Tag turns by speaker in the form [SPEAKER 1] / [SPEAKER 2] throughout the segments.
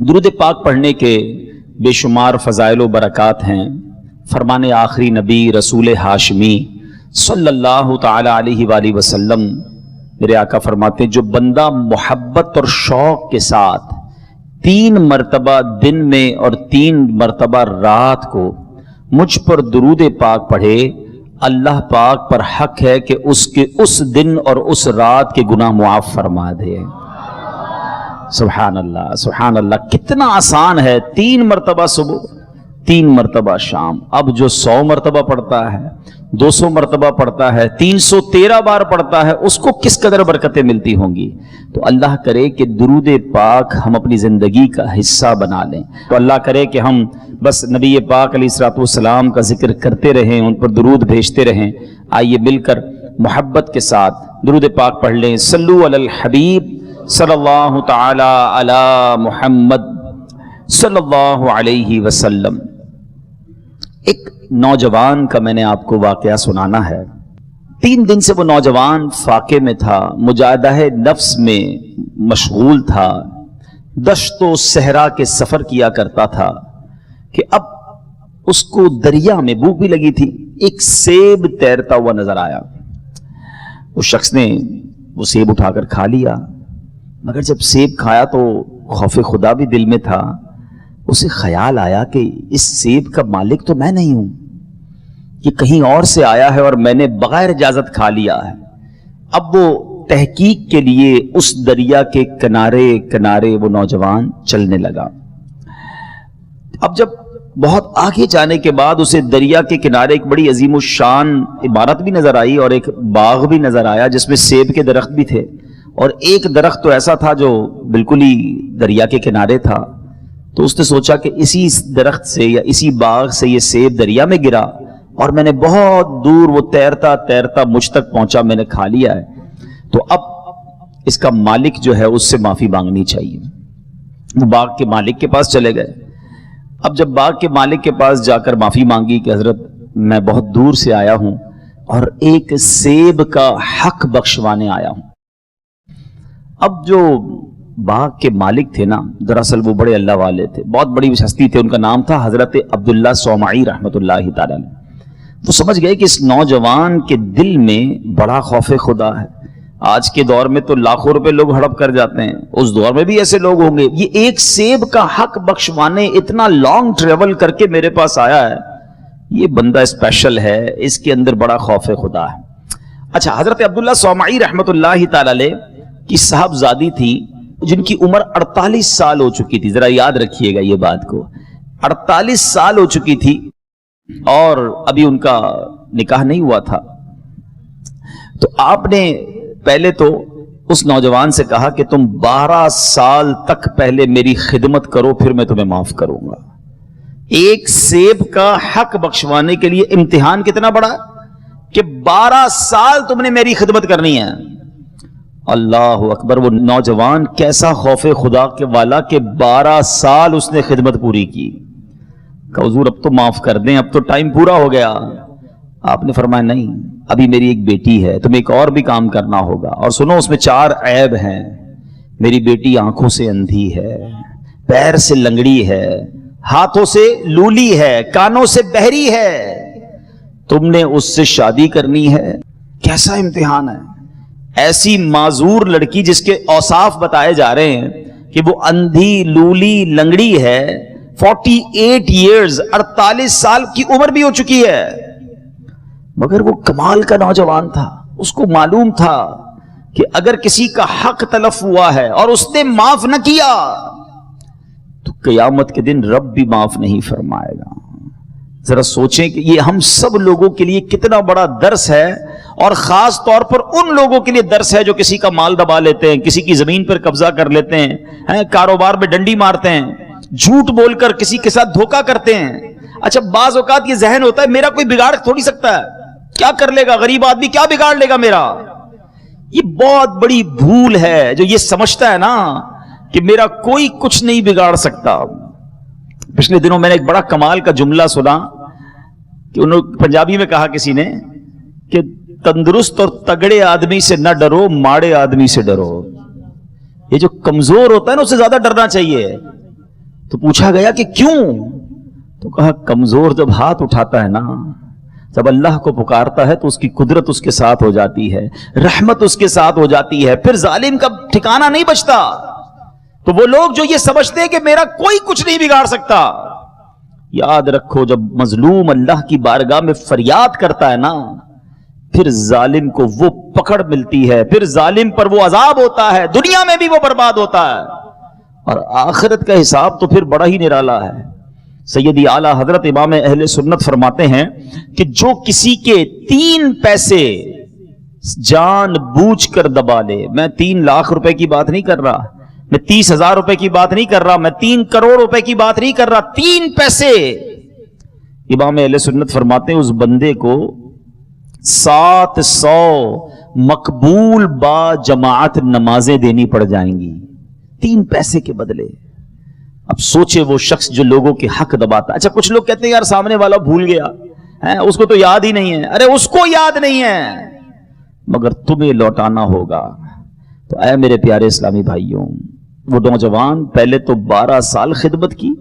[SPEAKER 1] درود پاک پڑھنے کے بے شمار فضائل و برکات ہیں۔ فرمان آخری نبی رسول ہاشمی صلی اللہ تعالی علیہ وآلہ وسلم میرے آقا فرماتے ہیں، جو بندہ محبت اور شوق کے ساتھ 3 مرتبہ دن میں اور 3 مرتبہ رات کو مجھ پر درود پاک پڑھے، اللہ پاک پر حق ہے کہ اس دن اور اس رات کے گناہ معاف فرما دے۔ سبحان اللہ سبحان اللہ، کتنا آسان ہے۔ 3 مرتبہ صبح، 3 مرتبہ شام۔ اب جو 100 مرتبہ پڑھتا ہے، 200 مرتبہ پڑھتا ہے، 313 بار پڑھتا ہے، اس کو کس قدر برکتیں ملتی ہوں گی۔ تو اللہ کرے کہ درود پاک ہم اپنی زندگی کا حصہ بنا لیں۔ تو اللہ کرے کہ ہم بس نبی پاک علیہ الصلوۃ والسلام کا ذکر کرتے رہیں، ان پر درود بھیجتے رہیں۔ آئیے مل کر محبت کے ساتھ درود پاک پڑھ لیں۔ صلو علی الحبیب صلی اللہ تعالی علی محمد صلی اللہ علیہ وسلم۔ ایک نوجوان کا میں نے آپ کو واقعہ سنانا ہے۔ 3 دن سے وہ نوجوان فاقے میں تھا، مجاہدہ نفس میں مشغول تھا، دشت و صحرا کے سفر کیا کرتا تھا کہ اب اس کو دریا میں بھوک بھی لگی تھی۔ ایک سیب تیرتا ہوا نظر آیا۔ اس شخص نے وہ سیب اٹھا کر کھا لیا، مگر جب سیب کھایا تو خوف خدا بھی دل میں تھا۔ اسے خیال آیا کہ اس سیب کا مالک تو میں نہیں ہوں، یہ کہیں اور سے آیا ہے اور میں نے بغیر اجازت کھا لیا ہے۔ اب وہ تحقیق کے لیے اس دریا کے کنارے کنارے وہ نوجوان چلنے لگا۔ اب جب بہت آگے جانے کے بعد اسے دریا کے کنارے ایک بڑی عظیم الشان عمارت بھی نظر آئی اور ایک باغ بھی نظر آیا جس میں سیب کے درخت بھی تھے، اور ایک درخت تو ایسا تھا جو بالکل ہی دریا کے کنارے تھا۔ تو اس نے سوچا کہ اسی درخت سے یا اسی باغ سے یہ سیب دریا میں گرا اور میں نے بہت دور وہ تیرتا تیرتا مجھ تک پہنچا، میں نے کھا لیا ہے، تو اب اس کا مالک جو ہے اس سے معافی مانگنی چاہیے۔ وہ باغ کے مالک کے پاس چلے گئے۔ اب جب باغ کے مالک کے پاس جا کر معافی مانگی کہ حضرت میں بہت دور سے آیا ہوں اور ایک سیب کا حق بخشوانے آیا ہوں۔ اب جو باغ کے مالک تھے نا، دراصل وہ بڑے اللہ والے تھے، بہت بڑی ہستی تھے، ان کا نام تھا حضرت عبداللہ صومعی رحمۃ اللہ تعالی علیہ۔ وہ سمجھ گئے کہ اس نوجوان کے دل میں بڑا خوف خدا ہے۔ آج کے دور میں تو لاکھوں روپے لوگ ہڑپ کر جاتے ہیں، اس دور میں بھی ایسے لوگ ہوں گے۔ یہ ایک سیب کا حق بخشوانے اتنا لانگ ٹریول کر کے میرے پاس آیا ہے، یہ بندہ اسپیشل ہے، اس کے اندر بڑا خوف خدا ہے۔ اچھا، حضرت عبداللہ صومعی رحمۃ اللہ تعالی علیہ کی صاحبزادی تھی جن کی عمر 48 سال ہو چکی تھی۔ ذرا یاد رکھیے گا یہ بات کو، 48 سال ہو چکی تھی اور ابھی ان کا نکاح نہیں ہوا تھا۔ تو آپ نے پہلے تو اس نوجوان سے کہا کہ تم 12 سال تک پہلے میری خدمت کرو، پھر میں تمہیں معاف کروں گا۔ ایک سیب کا حق بخشوانے کے لیے امتحان کتنا بڑا کہ 12 سال تم نے میری خدمت کرنی ہے۔ اللہ اکبر! وہ نوجوان کیسا خوف خدا کے والا کہ 12 سال اس نے خدمت پوری کی۔ کہ حضور اب تو معاف کر دیں، اب تو ٹائم پورا ہو گیا۔ آپ نے فرمایا نہیں، ابھی میری ایک بیٹی ہے، تمہیں ایک اور بھی کام کرنا ہوگا، اور سنو اس میں 4 عیب ہیں۔ میری بیٹی آنکھوں سے اندھی ہے، پیر سے لنگڑی ہے، ہاتھوں سے لولی ہے، کانوں سے بہری ہے، تم نے اس سے شادی کرنی ہے۔ کیسا امتحان ہے! ایسی معذور لڑکی جس کے اوصاف بتائے جا رہے ہیں کہ وہ اندھی لولی لنگڑی ہے، 48 ایئرز 48 سال کی عمر بھی ہو چکی ہے، مگر وہ کمال کا نوجوان تھا۔ اس کو معلوم تھا کہ اگر کسی کا حق تلف ہوا ہے اور اس نے معاف نہ کیا تو قیامت کے دن رب بھی معاف نہیں فرمائے گا۔ ذرا سوچیں کہ یہ ہم سب لوگوں کے لیے کتنا بڑا درس ہے، اور خاص طور پر ان لوگوں کے لیے درس ہے جو کسی کا مال دبا لیتے ہیں، کسی کی زمین پر قبضہ کر لیتے ہیں، کاروبار میں ڈنڈی مارتے ہیں، جھوٹ بول کر کسی کے ساتھ دھوکہ کرتے ہیں۔ اچھا، بعض اوقات یہ ذہن ہوتا ہے میرا کوئی بگاڑ تھوڑی سکتا ہے، کیا کر لے گا غریب آدمی، کیا بگاڑ لے گا میرا۔ یہ بہت بڑی بھول ہے جو یہ سمجھتا ہے نا کہ میرا کوئی کچھ نہیں بگاڑ سکتا۔ پچھلے دنوں میں نے ایک بڑا کمال کا جملہ سنا کہ انہوں پنجابی میں کہا کسی نے کہ تندرست اور تگڑے آدمی سے نہ ڈرو، ماڑے آدمی سے ڈرو۔ یہ جو کمزور ہوتا ہے نا اس سے زیادہ ڈرنا چاہیے۔ تو پوچھا گیا کہ کیوں؟ تو کہا کمزور جب ہاتھ اٹھاتا ہے نا، جب اللہ کو پکارتا ہے تو اس کی قدرت اس کے ساتھ ہو جاتی ہے، رحمت اس کے ساتھ ہو جاتی ہے، پھر ظالم کا ٹھکانہ نہیں بچتا۔ تو وہ لوگ جو یہ سمجھتے ہیں کہ میرا کوئی کچھ نہیں بگاڑ سکتا، یاد رکھو جب مظلوم اللہ کی بارگاہ میں فریاد کرتا ہے نا، پھر ظالم کو وہ پکڑ ملتی ہے، پھر ظالم پر وہ عذاب ہوتا ہے، دنیا میں بھی وہ برباد ہوتا ہے، اور آخرت کا حساب تو پھر بڑا ہی نرالا ہے۔ سیدی اعلی حضرت امام اہل سنت فرماتے ہیں کہ جو کسی کے 3 پیسے جان بوجھ کر دبا لے، میں 3 لاکھ روپے کی بات نہیں کر رہا، میں 30,000 روپے کی بات نہیں کر رہا، میں 3 کروڑ روپے کی بات نہیں کر رہا، 3 پیسے، امام اہل سنت فرماتے ہیں اس بندے کو 700 مقبول با جماعت نمازیں دینی پڑ جائیں گی 3 پیسے کے بدلے۔ اب سوچے وہ شخص جو لوگوں کے حق دباتا ہے۔ اچھا کچھ لوگ کہتے ہیں یار سامنے والا بھول گیا ہے، اس کو تو یاد ہی نہیں ہے۔ ارے اس کو یاد نہیں ہے مگر تمہیں لوٹانا ہوگا۔ تو اے میرے پیارے اسلامی بھائیوں، وہ نوجوان پہلے تو 12 سال خدمت کی،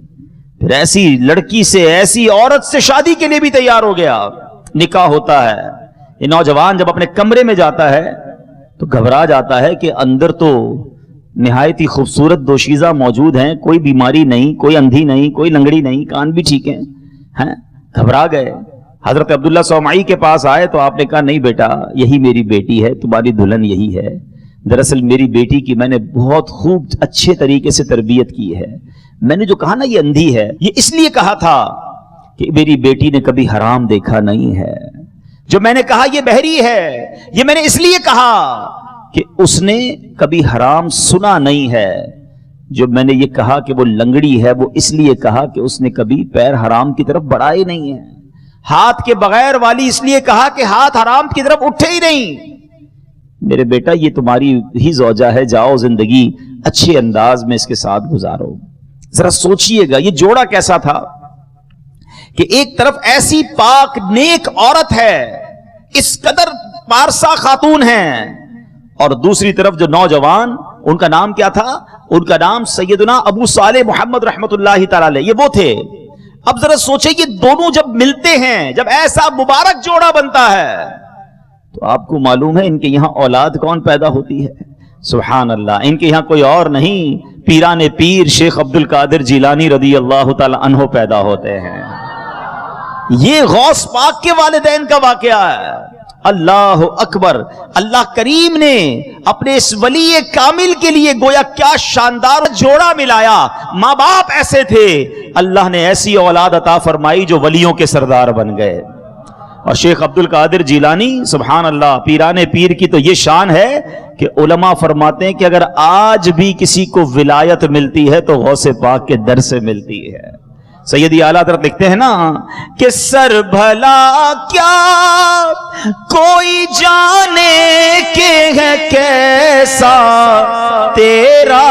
[SPEAKER 1] پھر ایسی لڑکی سے، ایسی عورت سے شادی کے لیے بھی تیار ہو گیا، نکاح ہوتا ہے۔ یہ نوجوان جب اپنے کمرے میں جاتا ہے تو گھبرا جاتا ہے کہ اندر تو نہایت ہی خوبصورت دوشیزہ موجود ہیں، کوئی بیماری نہیں، کوئی اندھی نہیں، کوئی لنگڑی نہیں، کان بھی ٹھیک ہیں۔ گھبرا گئے، حضرت عبداللہ صومعی کے پاس آئے تو آپ نے کہا نہیں بیٹا، یہی میری بیٹی ہے، تمہاری دلہن یہی ہے۔ دراصل میری بیٹی کی میں نے بہت خوب اچھے طریقے سے تربیت کی ہے، میں نے جو کہا نا یہ اندھی ہے، یہ اس لیے کہا تھا کہ میری بیٹی نے کبھی حرام دیکھا نہیں ہے۔ جو میں نے کہا یہ بہری ہے، یہ میں نے اس لیے کہا کہ اس نے کبھی حرام سنا نہیں ہے۔ جو میں نے یہ کہا کہ وہ لنگڑی ہے، وہ اس لیے کہا کہ اس نے کبھی پیر حرام کی طرف بڑھائے نہیں ہے۔ ہاتھ کے بغیر والی اس لیے کہا کہ ہاتھ حرام کی طرف اٹھے ہی نہیں۔ میرے بیٹا یہ تمہاری ہی زوجہ ہے، جاؤ زندگی اچھے انداز میں اس کے ساتھ گزارو۔ ذرا سوچئے گا یہ جوڑا کیسا تھا کہ ایک طرف ایسی پاک نیک عورت ہے، اس قدر پارسا خاتون ہیں، اور دوسری طرف جو نوجوان، ان کا نام کیا تھا؟ ان کا نام سیدنا ابو صالح محمد رحمت اللہ تعالی علیہ، یہ وہ تھے۔ اب ذرا سوچیں یہ دونوں جب ملتے ہیں، جب ایسا مبارک جوڑا بنتا ہے، تو آپ کو معلوم ہے ان کے یہاں اولاد کون پیدا ہوتی ہے؟ سبحان اللہ، ان کے یہاں کوئی اور نہیں، پیران پیر شیخ عبد القادر جیلانی رضی اللہ تعالی عنہ پیدا ہوتے ہیں۔ یہ غوث پاک کے والدین کا واقعہ ہے۔ اللہ اکبر، اللہ کریم نے اپنے اس ولی کامل کے لیے گویا کیا شاندار جوڑا ملایا۔ ماں باپ ایسے تھے، اللہ نے ایسی اولاد عطا فرمائی جو ولیوں کے سردار بن گئے۔ اور شیخ عبد القادر جیلانی سبحان اللہ، پیران پیر کی تو یہ شان ہے کہ علماء فرماتے ہیں کہ اگر آج بھی کسی کو ولایت ملتی ہے تو غوث پاک کے در سے ملتی ہے۔ سیدی اعلیٰ حضرت لکھتے ہیں نا کہ سر بھلا کیا کوئی جانے کے ہے کیسا تیرا،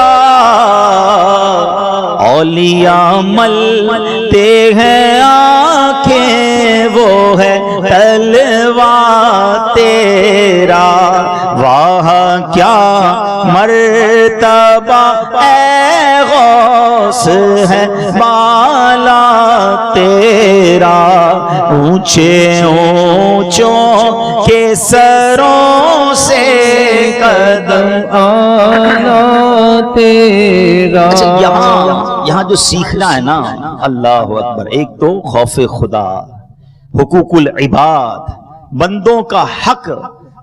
[SPEAKER 1] اولیاء ملتے ہیں آنکھیں وہ ہے تلوا تیرا، واہ کیا مرتبہ اے غوث ہے بالا تیرا، اونچے اونچوں کے سروں سے قدم آنا تیرا۔ یہاں جو سیکھنا ہے نا، اللہ اکبر، ایک تو خوف خدا، حقوق العباد، بندوں کا حق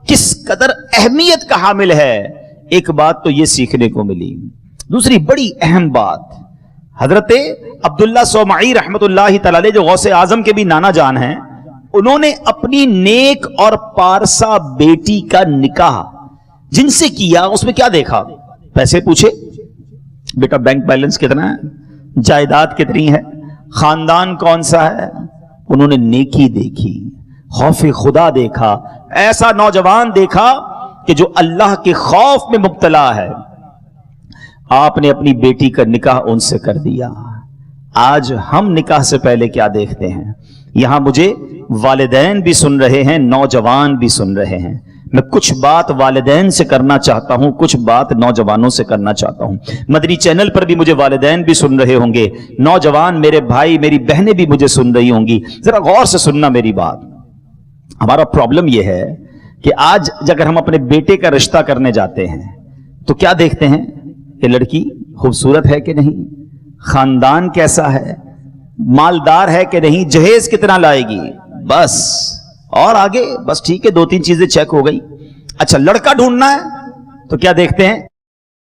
[SPEAKER 1] کس قدر اہمیت کا حامل ہے، ایک بات تو یہ سیکھنے کو ملی۔ دوسری بڑی اہم بات، حضرت عبداللہ صومعی رحمت اللہ تعالی علیہ جو غوث اعظم کے بھی نانا جان ہیں، انہوں نے اپنی نیک اور پارسا بیٹی کا نکاح جن سے کیا، اس میں کیا دیکھا؟ پیسے پوچھے، بیٹا بینک بیلنس کتنا ہے، جائیداد کتنی ہے، خاندان کون سا ہے؟ انہوں نے نیکی دیکھی، خوف خدا دیکھا، ایسا نوجوان دیکھا کہ جو اللہ کے خوف میں مبتلا ہے۔ آپ نے اپنی بیٹی کا نکاح ان سے کر دیا۔ آج ہم نکاح سے پہلے کیا دیکھتے ہیں؟ یہاں مجھے والدین بھی سن رہے ہیں، نوجوان بھی سن رہے ہیں، میں کچھ بات والدین سے کرنا چاہتا ہوں، کچھ بات نوجوانوں سے کرنا چاہتا ہوں۔ مدنی چینل پر بھی مجھے والدین بھی سن رہے ہوں گے، نوجوان میرے بھائی میری بہنیں بھی مجھے سن رہی ہوں گی، ذرا غور سے سننا میری بات۔ ہمارا پرابلم یہ ہے کہ آج اگر ہم اپنے بیٹے کا رشتہ کرنے جاتے ہیں تو کیا دیکھتے ہیں کہ لڑکی خوبصورت ہے کہ نہیں، خاندان کیسا ہے، مالدار ہے کہ نہیں، جہیز کتنا لائے گی، بس اور آگے بس ٹھیک ہے 2-3 چیزیں چیک ہو گئی۔ اچھا لڑکا ڈھونڈنا ہے تو کیا دیکھتے ہیں،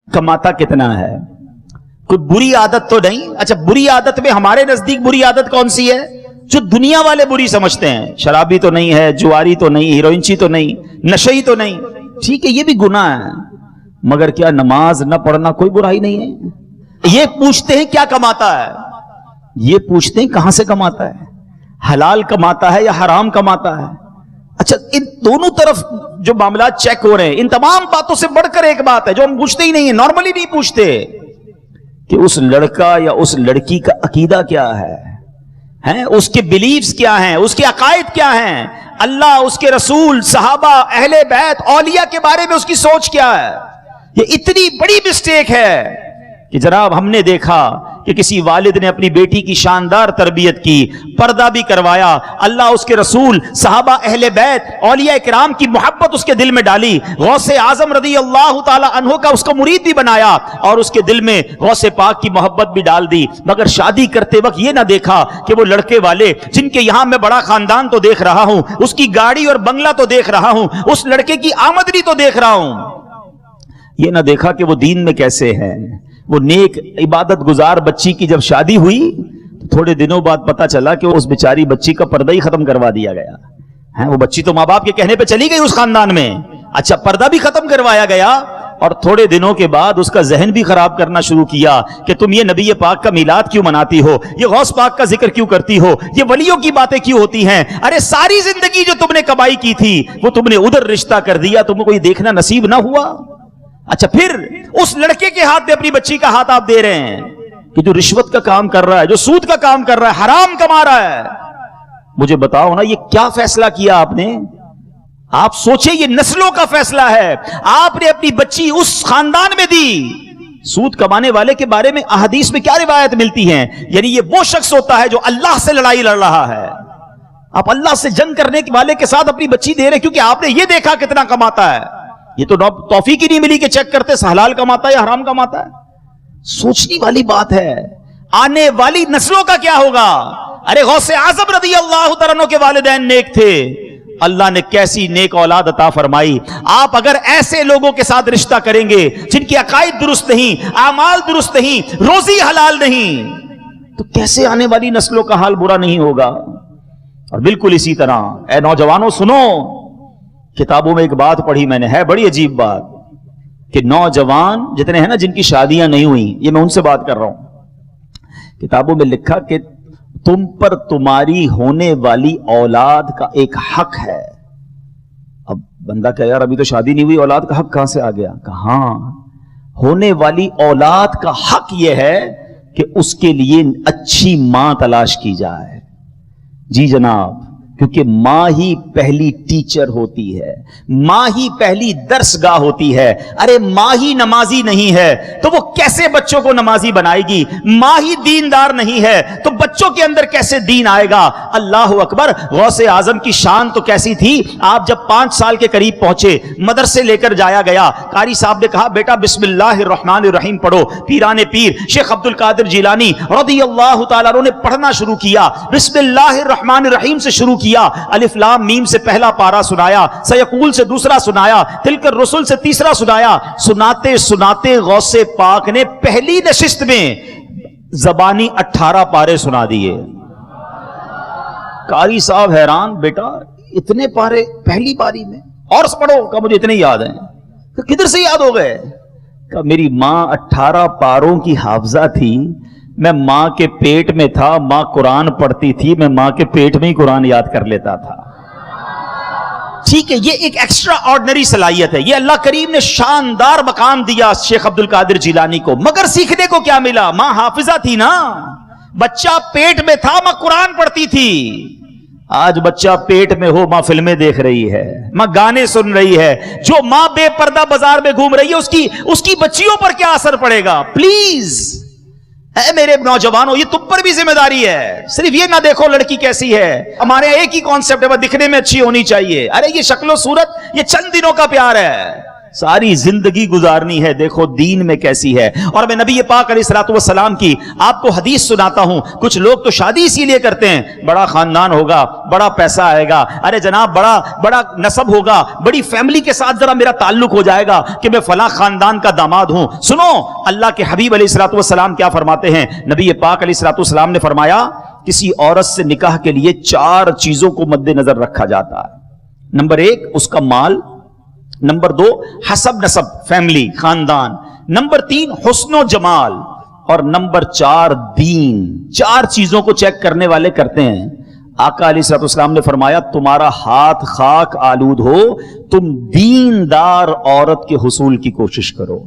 [SPEAKER 1] کماتا کتنا ہے، کوئی بری عادت تو نہیں۔ اچھا بری عادت میں ہمارے نزدیک بری عادت کون سی ہے جو دنیا والے بری سمجھتے ہیں؟ شرابی تو نہیں ہے، جواری تو نہیں، ہیروئنچی تو نہیں، نشئی تو نہیں، ٹھیک ہے یہ بھی گناہ ہے، مگر کیا نماز نہ پڑھنا کوئی برائی نہیں ہے؟ یہ پوچھتے ہیں کیا کماتا ہے، یہ پوچھتے ہیں کہاں سے کماتا ہے، حلال کماتا ہے یا حرام کماتا ہے۔ اچھا ان دونوں طرف جو معاملات چیک ہو رہے ہیں، ان تمام باتوں سے بڑھ کر ایک بات ہے جو ہم پوچھتے ہی نہیں ہیں، نارملی نہیں پوچھتے، کہ اس لڑکا یا اس لڑکی کا عقیدہ کیا ہے، اس کے بلیفز کیا ہیں، اس کے عقائد کیا ہیں، اللہ، اس کے رسول، صحابہ، اہل بیت، اولیاء کے بارے میں اس کی سوچ کیا ہے۔ یہ اتنی بڑی مسٹیک ہے کہ جناب ہم نے دیکھا کہ کسی والد نے اپنی بیٹی کی شاندار تربیت کی، پردہ بھی کروایا، اللہ، اس کے رسول، صحابہ، اہل بیت، اولیاء کرام کی محبت اس کے دل میں ڈالی، غوث اعظم رضی اللہ تعالی عنہ کا اس کو مرید بھی بنایا اور اس کے دل میں غوث پاک کی محبت بھی ڈال دی، مگر شادی کرتے وقت یہ نہ دیکھا کہ وہ لڑکے والے جن کے یہاں میں بڑا خاندان تو دیکھ رہا ہوں، اس کی گاڑی اور بنگلہ تو دیکھ رہا ہوں، اس لڑکے کی آمدنی تو دیکھ رہا ہوں، یہ نہ دیکھا کہ وہ دین میں کیسے ہے۔ وہ نیک عبادت گزار بچی کی جب شادی ہوئی تو تھوڑے دنوں بعد پتا چلا کہ اس بیچاری بچی کا پردہ ہی ختم کروا دیا گیا ہے۔ وہ بچی تو ماں باپ کے کہنے پہ چلی گئی اس خاندان میں، اچھا پردہ بھی ختم کروایا گیا، اور تھوڑے دنوں کے بعد اس کا ذہن بھی خراب کرنا شروع کیا کہ تم یہ نبی پاک کا میلاد کیوں مناتی ہو، یہ غوث پاک کا ذکر کیوں کرتی ہو، یہ ولیوں کی باتیں کیوں ہوتی ہیں، ارے ساری زندگی جو تم نے کمائی کی تھی وہ تم نے ادھر رشتہ کر دیا، تم کو کوئی دیکھنا نصیب نہ ہوا۔ اچھا پھر اس لڑکے کے ہاتھ میں اپنی بچی کا ہاتھ آپ دے رہے ہیں کہ جو رشوت کا کام کر رہا ہے، جو سود کا کام کر رہا ہے، حرام کما رہا ہے۔ مجھے بتاؤ نا یہ کیا فیصلہ کیا آپ نے؟ آپ سوچیں یہ نسلوں کا فیصلہ ہے، آپ نے اپنی بچی اس خاندان میں دی۔ سود کمانے والے کے بارے میں احادیث میں کیا روایت ملتی ہیں؟ یعنی یہ وہ شخص ہوتا ہے جو اللہ سے لڑائی لڑ رہا ہے۔ آپ اللہ سے جنگ کرنے والے کے ساتھ اپنی بچی دے رہے کیونکہ آپ نے یہ دیکھا کتنا کماتا ہے۔ یہ تو توفیق ہی نہیں ملی کہ چیک کرتے حلال کماتا ہے یا حرام کماتا ہے۔ سوچنے والی بات ہے، آنے والی نسلوں کا کیا ہوگا؟ ارے غوث اعظم رضی اللہ تعالیٰ عنہ کے والدین نیک تھے، اللہ نے کیسی نیک اولاد عطا فرمائی۔ آپ اگر ایسے لوگوں کے ساتھ رشتہ کریں گے جن کی عقائد درست نہیں، اعمال درست نہیں، روزی حلال نہیں، تو کیسے آنے والی نسلوں کا حال برا نہیں ہوگا؟ اور بالکل اسی طرح اے نوجوانوں سنو، کتابوں میں ایک بات پڑھی میں نے، ہے بڑی عجیب بات، کہ نوجوان جتنے ہیں نا جن کی شادیاں نہیں ہوئی، یہ میں ان سے بات کر رہا ہوں، کتابوں میں لکھا کہ تم پر تمہاری ہونے والی اولاد کا ایک حق ہے۔ اب بندہ کہ یار ابھی تو شادی نہیں ہوئی، اولاد کا حق کہاں سے آ گیا؟ کہاں ہونے والی اولاد کا حق یہ ہے کہ اس کے لیے اچھی ماں تلاش کی جائے۔ جی جناب، کیونکہ ماں ہی پہلی ٹیچر ہوتی ہے، ماں ہی پہلی درس گاہ ہوتی ہے۔ ارے ماں ہی نمازی نہیں ہے تو وہ کیسے بچوں کو نمازی بنائے گی؟ ماں ہی دیندار نہیں ہے تو بچوں کے اندر کیسے دین آئے گا؟ اللہ اکبر! غوث اعظم کی شان تو کیسی تھی، آپ جب 5 سال کے قریب پہنچے، مدرسے لے کر جایا گیا، قاری صاحب نے کہا بیٹا بسم اللہ الرحمن الرحیم پڑھو۔ پیران پیر شیخ عبد القادر جیلانی رضی اللہ تعالیٰ عنہ نے پڑھنا شروع کیا، بسم اللہ الرحمن الرحیم سے شروع کیا، الف لام میم سے پہلا پارا سنایا، سیقول سے دوسرا سنایا، تلک الرسل سے تیسرا سنایا، سناتے سناتے غوث پاک نے پہلی نشست میں زبانی 18 پارے سنا دیے۔ قاری صاحب حیران، بیٹا اتنے پارے پہلی باری میں؟ اور پڑھو، کہ مجھے اتنے یاد ہیں۔ کہ کدھر سے یاد ہو گئے؟ کہ میری ماں 18 پاروں کی حافظہ تھی، میں ماں کے پیٹ میں تھا، ماں قرآن پڑھتی تھی، میں ماں کے پیٹ میں ہی قرآن یاد کر لیتا تھا۔ ٹھیک ہے، یہ ایک ایکسٹرا آرڈنری صلاحیت ہے، یہ اللہ کریم نے شاندار مقام دیا شیخ عبد القادر جیلانی کو، مگر سیکھنے کو کیا ملا؟ ماں حافظہ تھی نا، بچہ پیٹ میں تھا، ماں قرآن پڑھتی تھی۔ آج بچہ پیٹ میں ہو، ماں فلمیں دیکھ رہی ہے، ماں گانے سن رہی ہے، جو ماں بے پردہ بازار میں گھوم رہی ہے اس کی بچیوں پر کیا اثر پڑے گا؟ پلیز اے میرے نوجوانوں، یہ تم پر بھی ذمہ داری ہے. صرف یہ نہ دیکھو لڑکی کیسی ہے، ہمارے ایک ہی کانسیپٹ ہے، وہ دکھنے میں اچھی ہونی چاہیے. ارے یہ شکل و صورت یہ چند دنوں کا پیار ہے، ساری زندگی گزارنی ہے. دیکھو دین میں کیسی ہے. اور میں نبی پاک علیہ الصلوۃ والسلام کی آپ کو حدیث سناتا ہوں. کچھ لوگ تو شادی اسی لیے کرتے ہیں، بڑا خاندان ہوگا، بڑا پیسہ آئے گا، ارے جناب بڑا نسب ہوگا، بڑی فیملی کے ساتھ ذرا میرا تعلق ہو جائے گا کہ میں فلاں خاندان کا داماد ہوں. سنو اللہ کے حبیب علیہ الصلوۃ والسلام کیا فرماتے ہیں. نبی پاک علیہ الصلوۃ والسلام نے فرمایا کسی عورت سے نکاح کے لیے 4 چیزوں کو مد نظر رکھا جاتا ہے. نمبر 1 اس کا مال، نمبر 2 حسب نسب فیملی خاندان، نمبر 3 حسن و جمال، اور نمبر 4 دین. 4 چیزوں کو چیک کرنے والے کرتے ہیں. آقا علیہ الصلوۃ والسلام نے فرمایا تمہارا ہاتھ خاک آلود ہو، تم دیندار عورت کے حصول کی کوشش کرو.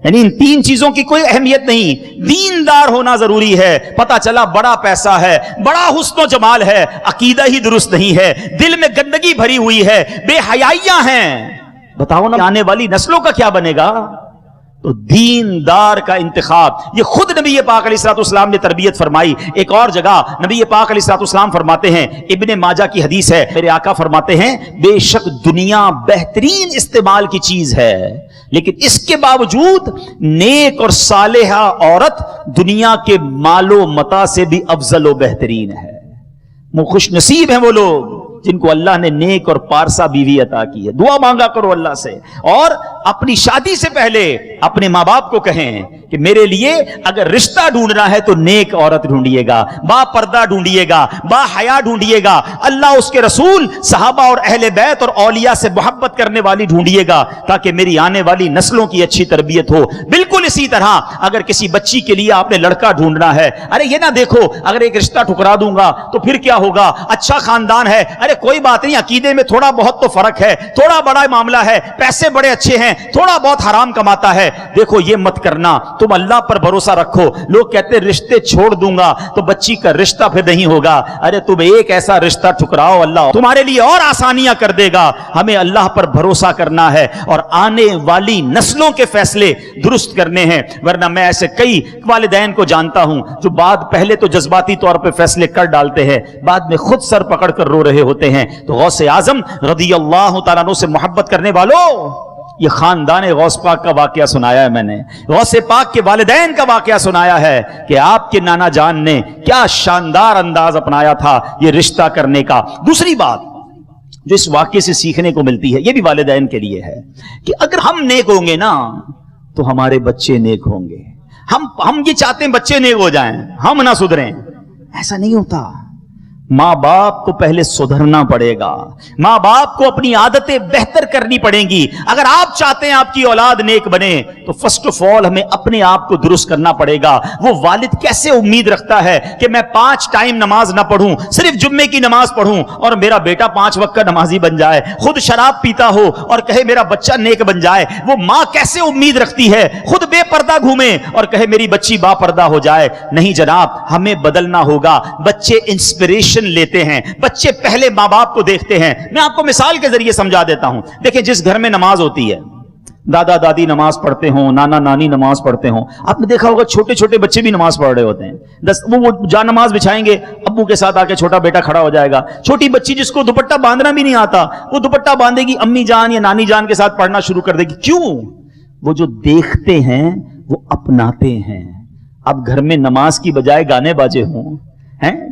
[SPEAKER 1] یعنی ان 3 چیزوں کی کوئی اہمیت نہیں، دیندار ہونا ضروری ہے. پتا چلا بڑا پیسہ ہے، بڑا حسن و جمال ہے، عقیدہ ہی درست نہیں ہے، دل میں گندگی بھری ہوئی ہے، بے حیائیاں ہیں. بتاؤ نا آنے والی نسلوں کا کیا بنے گا؟ تو دیندار کا انتخاب یہ خود نبی پاک علیہ الصلوۃ والسلام نے تربیت فرمائی. ایک اور جگہ نبی پاک علیہ الصلوۃ والسلام فرماتے ہیں، ابن ماجہ کی حدیث ہے، میرے آقا فرماتے ہیں بے شک دنیا بہترین استعمال کی چیز ہے، لیکن اس کے باوجود نیک اور صالحہ عورت دنیا کے مال و متاع سے بھی افضل و بہترین ہے. وہ خوش نصیب ہیں وہ لوگ جن کو اللہ نے نیک اور پارسا بیوی عطا کی ہے. دعا مانگا کرو اللہ سے، اور اپنی شادی سے پہلے اپنے ماں باپ کو کہیں کہ میرے لیے اگر رشتہ ڈھونڈنا ہے تو نیک عورت ڈھونڈیے گا، با پردہ ڈھونڈیے گا، با حیا ڈھونڈیے گا، اللہ اس کے رسول صحابہ اور اہل بیت اور اولیاء سے محبت کرنے والی ڈھونڈیے گا تاکہ میری آنے والی نسلوں کی اچھی تربیت ہو. بالکل اسی طرح اگر کسی بچی کے لیے آپ نے لڑکا ڈھونڈنا ہے، ارے یہ نہ دیکھو اگر ایک رشتہ ٹھکرا دوں گا تو پھر کیا ہوگا، اچھا خاندان ہے، ارے کوئی بات نہیں، عقیدے میں تھوڑا بہت تو فرق ہے، تھوڑا بڑا معاملہ ہے، پیسے بڑے اچھے ہیں، تھوڑا بہت حرام کماتا ہے. دیکھو یہ مت کرنا، تم اللہ پر بھروسہ رکھو. لوگ کہتے ہیں رشتے چھوڑ دوں گا تو بچی کا رشتہ پھر نہیں ہوگا. ارے تم ایک ایسا رشتہ ٹھکراؤ، اللہ تمہارے لیے اور آسانیاں کر دے گا. ہمیں اللہ پر بھروسہ کرنا ہے اور آنے والی نسلوں کے فیصلے درست کرنے ہیں. ورنہ میں ایسے کئی والدین کو جانتا ہوں جو پہلے تو جذباتی طور پہ فیصلے کر ڈالتے ہیں، بعد میں خود سر پکڑ کر رو رہے ہوتے ہیں. تو غوث اعظم رضی اللہ تعالیٰ عنہ سے محبت کرنے والوں، یہ خاندان غوث پاک کا واقعہ سنایا ہے میں نے، غوث پاک کے والدین کا واقعہ سنایا ہے کہ آپ کے نانا جان نے کیا شاندار انداز اپنایا تھا یہ رشتہ کرنے کا. دوسری بات جو اس واقعے سے سیکھنے کو ملتی ہے، یہ بھی والدین کے لیے ہے کہ اگر ہم نیک ہوں گے نا تو ہمارے بچے نیک ہوں گے. ہم یہ چاہتے ہیں بچے نیک ہو جائیں، ہم نہ سدھریں. ایسا نہیں ہوتا. ماں باپ کو پہلے سدھرنا پڑے گا، ماں باپ کو اپنی عادتیں بہتر کرنی پڑیں گی. اگر آپ چاہتے ہیں آپ کی اولاد نیک بنے تو فرسٹ آف آل ہمیں اپنے آپ کو درست کرنا پڑے گا. وہ والد کیسے امید رکھتا ہے کہ میں 5 ٹائم نماز نہ پڑھوں، صرف جمعے کی نماز پڑھوں اور میرا بیٹا 5 وقت کا نمازی بن جائے، خود شراب پیتا ہو اور کہے میرا بچہ نیک بن جائے. وہ ماں کیسے امید رکھتی ہے خود بے پردہ گھومے اور کہے میری بچی با پردہ ہو جائے؟ نہیں جناب، ہمیں بدلنا ہوگا. بچے انسپریشن لیتے ہیں، بچے پہلے ماں باپ کو دیکھتے ہیں. میں آپ کو مثال کے ذریعے سمجھا دیتا ہوں. دیکھیں جس گھر میں نماز ہوتی ہے، دادا دادی نماز پڑھتے ہوں، نانا نانی نماز پڑھتے ہوں، آپ نے دیکھا ہوگا چھوٹے چھوٹے بچے بھی نماز پڑھ رہے ہوتے ہیں. وہ جا نماز بچھائیں گے، ابو کے ساتھ آ کے چھوٹا بیٹا کھڑا ہو جائے گا. چھوٹی بچی جس کو دوپٹہ باندھنا بھی نہیں آتا، وہ دوپٹہ باندھے گی، امی جان یا نانی جان کے ساتھ پڑھنا شروع کر دے گی. کیوں؟ وہ جو دیکھتے ہیں وہ اپناتے ہیں. اب گھر میں نماز کی بجائے گانے باجے ہوں،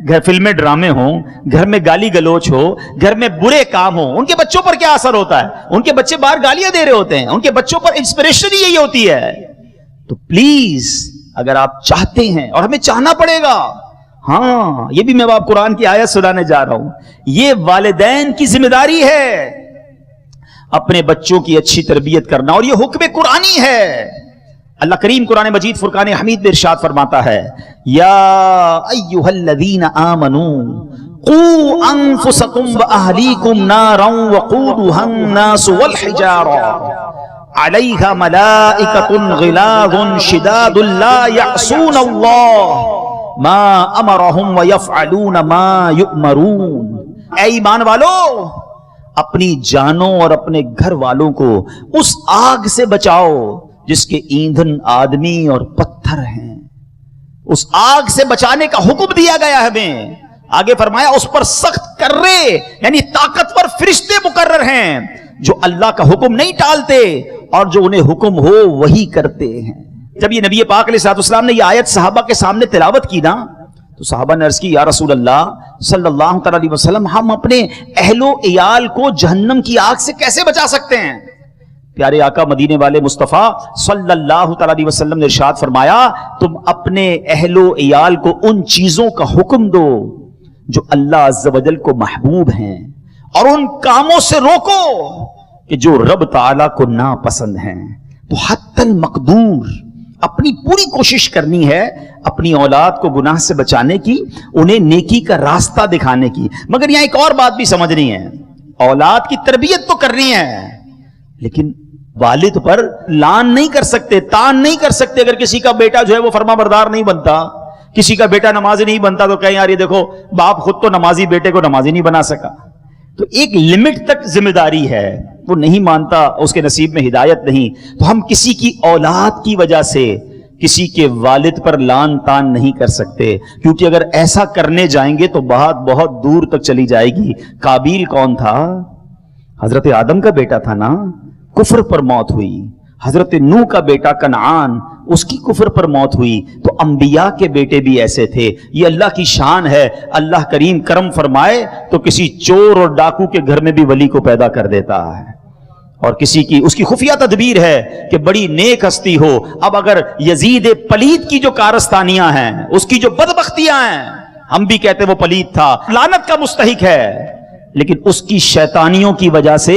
[SPEAKER 1] گھر فلمیں ڈرامے ہوں، گھر میں گالی گلوچ ہو، گھر میں برے کام ہو، ان کے بچوں پر کیا اثر ہوتا ہے؟ ان کے بچے باہر گالیاں دے رہے ہوتے ہیں، ان کے بچوں پر انسپریشن ہی یہی ہوتی ہے. تو پلیز اگر آپ چاہتے ہیں، اور ہمیں چاہنا پڑے گا، ہاں یہ بھی میں آپ قرآن کی آیت سنانے جا رہا ہوں، یہ والدین کی ذمہ داری ہے اپنے بچوں کی اچھی تربیت کرنا، اور یہ حکم قرآنی ہے. اللہ کریم قرآن مجید فرقان حمید میں ارشاد فرماتا ہے، یا ایھا الذین آمنوا قوا انفسکم واہلیکم نارا وقودها الناس والحجارہ علیہا ملائکۃ غلاظ شداد لا یعصون اللہ ما امرهم ویفعلون ما یؤمرون اے ایمان والو اپنی جانوں اور اپنے گھر والوں کو اس آگ سے بچاؤ جس کے ایندھن آدمی اور پتھر ہیں. اس آگ سے بچانے کا حکم دیا گیا ہے ہمیں. آگے فرمایا اس پر سخت کرے یعنی طاقتور فرشتے مقرر ہیں جو اللہ کا حکم نہیں ٹالتے اور جو انہیں حکم ہو وہی کرتے ہیں. جب یہ نبی پاک علیہ السلام نے یہ آیت صحابہ کے سامنے تلاوت کی نا تو صحابہ نے عرض کی یا رسول اللہ صلی اللہ تعالی علیہ وسلم ہم اپنے اہل و عیال کو جہنم کی آگ سے کیسے بچا سکتے ہیں؟ پیارے آقا مدینے والے مصطفیٰ صلی اللہ تعالی علیہ وسلم نے ارشاد فرمایا تم اپنے اہل و عیال کو ان چیزوں کا حکم دو جو اللہ عز و جل کو محبوب ہیں اور ان کاموں سے روکو کہ جو رب تعالی کو ناپسند ہیں. تو حتی المقدور اپنی پوری کوشش کرنی ہے اپنی اولاد کو گناہ سے بچانے کی, انہیں نیکی کا راستہ دکھانے کی. مگر یہاں ایک اور بات بھی سمجھنی ہے, اولاد کی تربیت تو کرنی ہے لیکن والد پر لان نہیں کر سکتے, تان نہیں کر سکتے. اگر کسی کا بیٹا جو ہے وہ فرما بردار نہیں بنتا, کسی کا بیٹا نمازی نہیں بنتا تو کہیں یار یہ دیکھو باپ خود تو نمازی بیٹے کو نمازی نہیں بنا سکا. تو ایک لمٹ تک ذمہ داری ہے, وہ نہیں مانتا اس کے نصیب میں ہدایت نہیں. تو ہم کسی کی اولاد کی وجہ سے کسی کے والد پر لان تان نہیں کر سکتے, کیونکہ اگر ایسا کرنے جائیں گے تو بات بہت دور تک چلی جائے گی. قابیل کون تھا؟ حضرت آدم کا بیٹا تھا نا, کفر پر موت ہوئی. حضرت نوح کا بیٹا کنعان, اس کی کفر پر موت ہوئی. تو انبیاء کے بیٹے بھی ایسے تھے. یہ اللہ کی شان ہے, اللہ کریم کرم فرمائے تو کسی چور اور ڈاکو کے گھر میں بھی ولی کو پیدا کر دیتا ہے, اور کسی کی اس کی خفیہ تدبیر ہے کہ بڑی نیک ہستی ہو. اب اگر یزید پلید کی جو کارستانیاں ہیں, اس کی جو بدبختیاں ہیں, ہم بھی کہتے وہ پلید تھا, لعنت کا مستحق ہے, لیکن اس کی شیطانیوں کی وجہ سے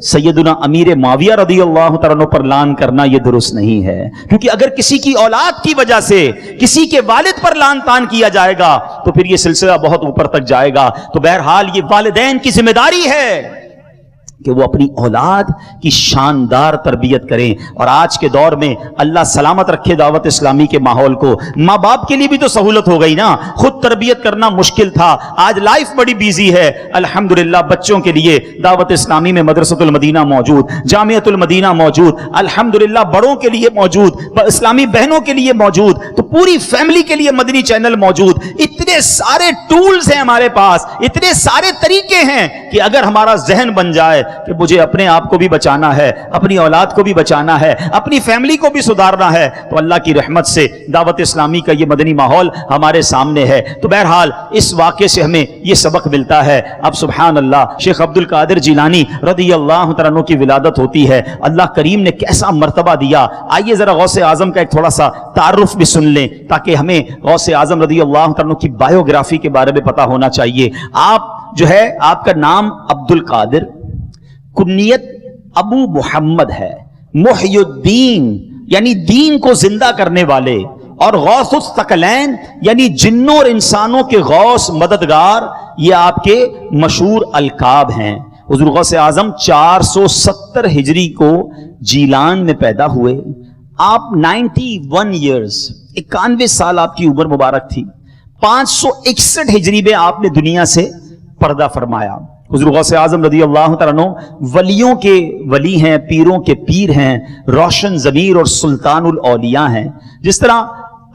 [SPEAKER 1] سیدنا امیر معاویہ رضی اللہ تعالیٰ عنہ پر لان کرنا یہ درست نہیں ہے. کیونکہ اگر کسی کی اولاد کی وجہ سے کسی کے والد پر لان تان کیا جائے گا تو پھر یہ سلسلہ بہت اوپر تک جائے گا. تو بہرحال یہ والدین کی ذمہ داری ہے کہ وہ اپنی اولاد کی شاندار تربیت کریں. اور آج کے دور میں اللہ سلامت رکھے دعوت اسلامی کے ماحول کو, ماں باپ کے لیے بھی تو سہولت ہو گئی نا. خود تربیت کرنا مشکل تھا, آج لائف بڑی بیزی ہے. الحمدللہ بچوں کے لیے دعوت اسلامی میں مدرسۃ المدینہ موجود, جامعۃ المدینہ موجود, الحمدللہ بڑوں کے لیے موجود, اسلامی بہنوں کے لیے موجود, تو پوری فیملی کے لیے مدنی چینل موجود. اتنے سارے ٹولز ہیں ہمارے پاس, اتنے سارے طریقے ہیں کہ اگر ہمارا ذہن بن جائے کہ مجھے اپنے آپ کو بھی بچانا ہے, اپنی اولاد کو بھی بچانا ہے, اپنی فیملی کو بھی سدھارنا ہے, تو اللہ کی رحمت سے دعوت اسلامی کا یہ مدنی ماحول ہمارے سامنے ہے. تو بہرحال اس واقعے سے ہمیں یہ سبق ملتا ہے. اب سبحان اللہ شیخ عبد القادر جیلانی رضی اللہ تعالیٰ عنہ کی ولادت ہوتی ہے. اللہ کریم نے کیسا مرتبہ دیا. آئیے ذرا غوث اعظم کا ایک تھوڑا سا تعارف بھی سن لیں تاکہ ہمیں غوث اعظم رضی اللہ تعالیٰ عنہ کی بایوگرافی کے بارے میں پتا ہونا چاہیے. آپ جو ہے آپ کا نام عبد القادر, کنیت ابو محمد ہے, محی الدین یعنی دین کو زندہ کرنے والے, اور غوث الثقلین یعنی جنوں اور انسانوں کے غوث مددگار, یہ آپ کے مشہور القاب ہیں. حضور غوث اعظم 470 ہجری کو جیلان میں پیدا ہوئے. آپ 91 ایئرز 91 سال آپ کی عمر مبارک تھی. 561 ہجری میں آپ نے دنیا سے پردہ فرمایا. حضور غوث اعظم رضی اللہ تعالیٰ عنہ ولیوں کے ولی ہیں, پیروں کے پیر ہیں, روشن ضمیر اور سلطان الاولیاء ہیں. جس طرح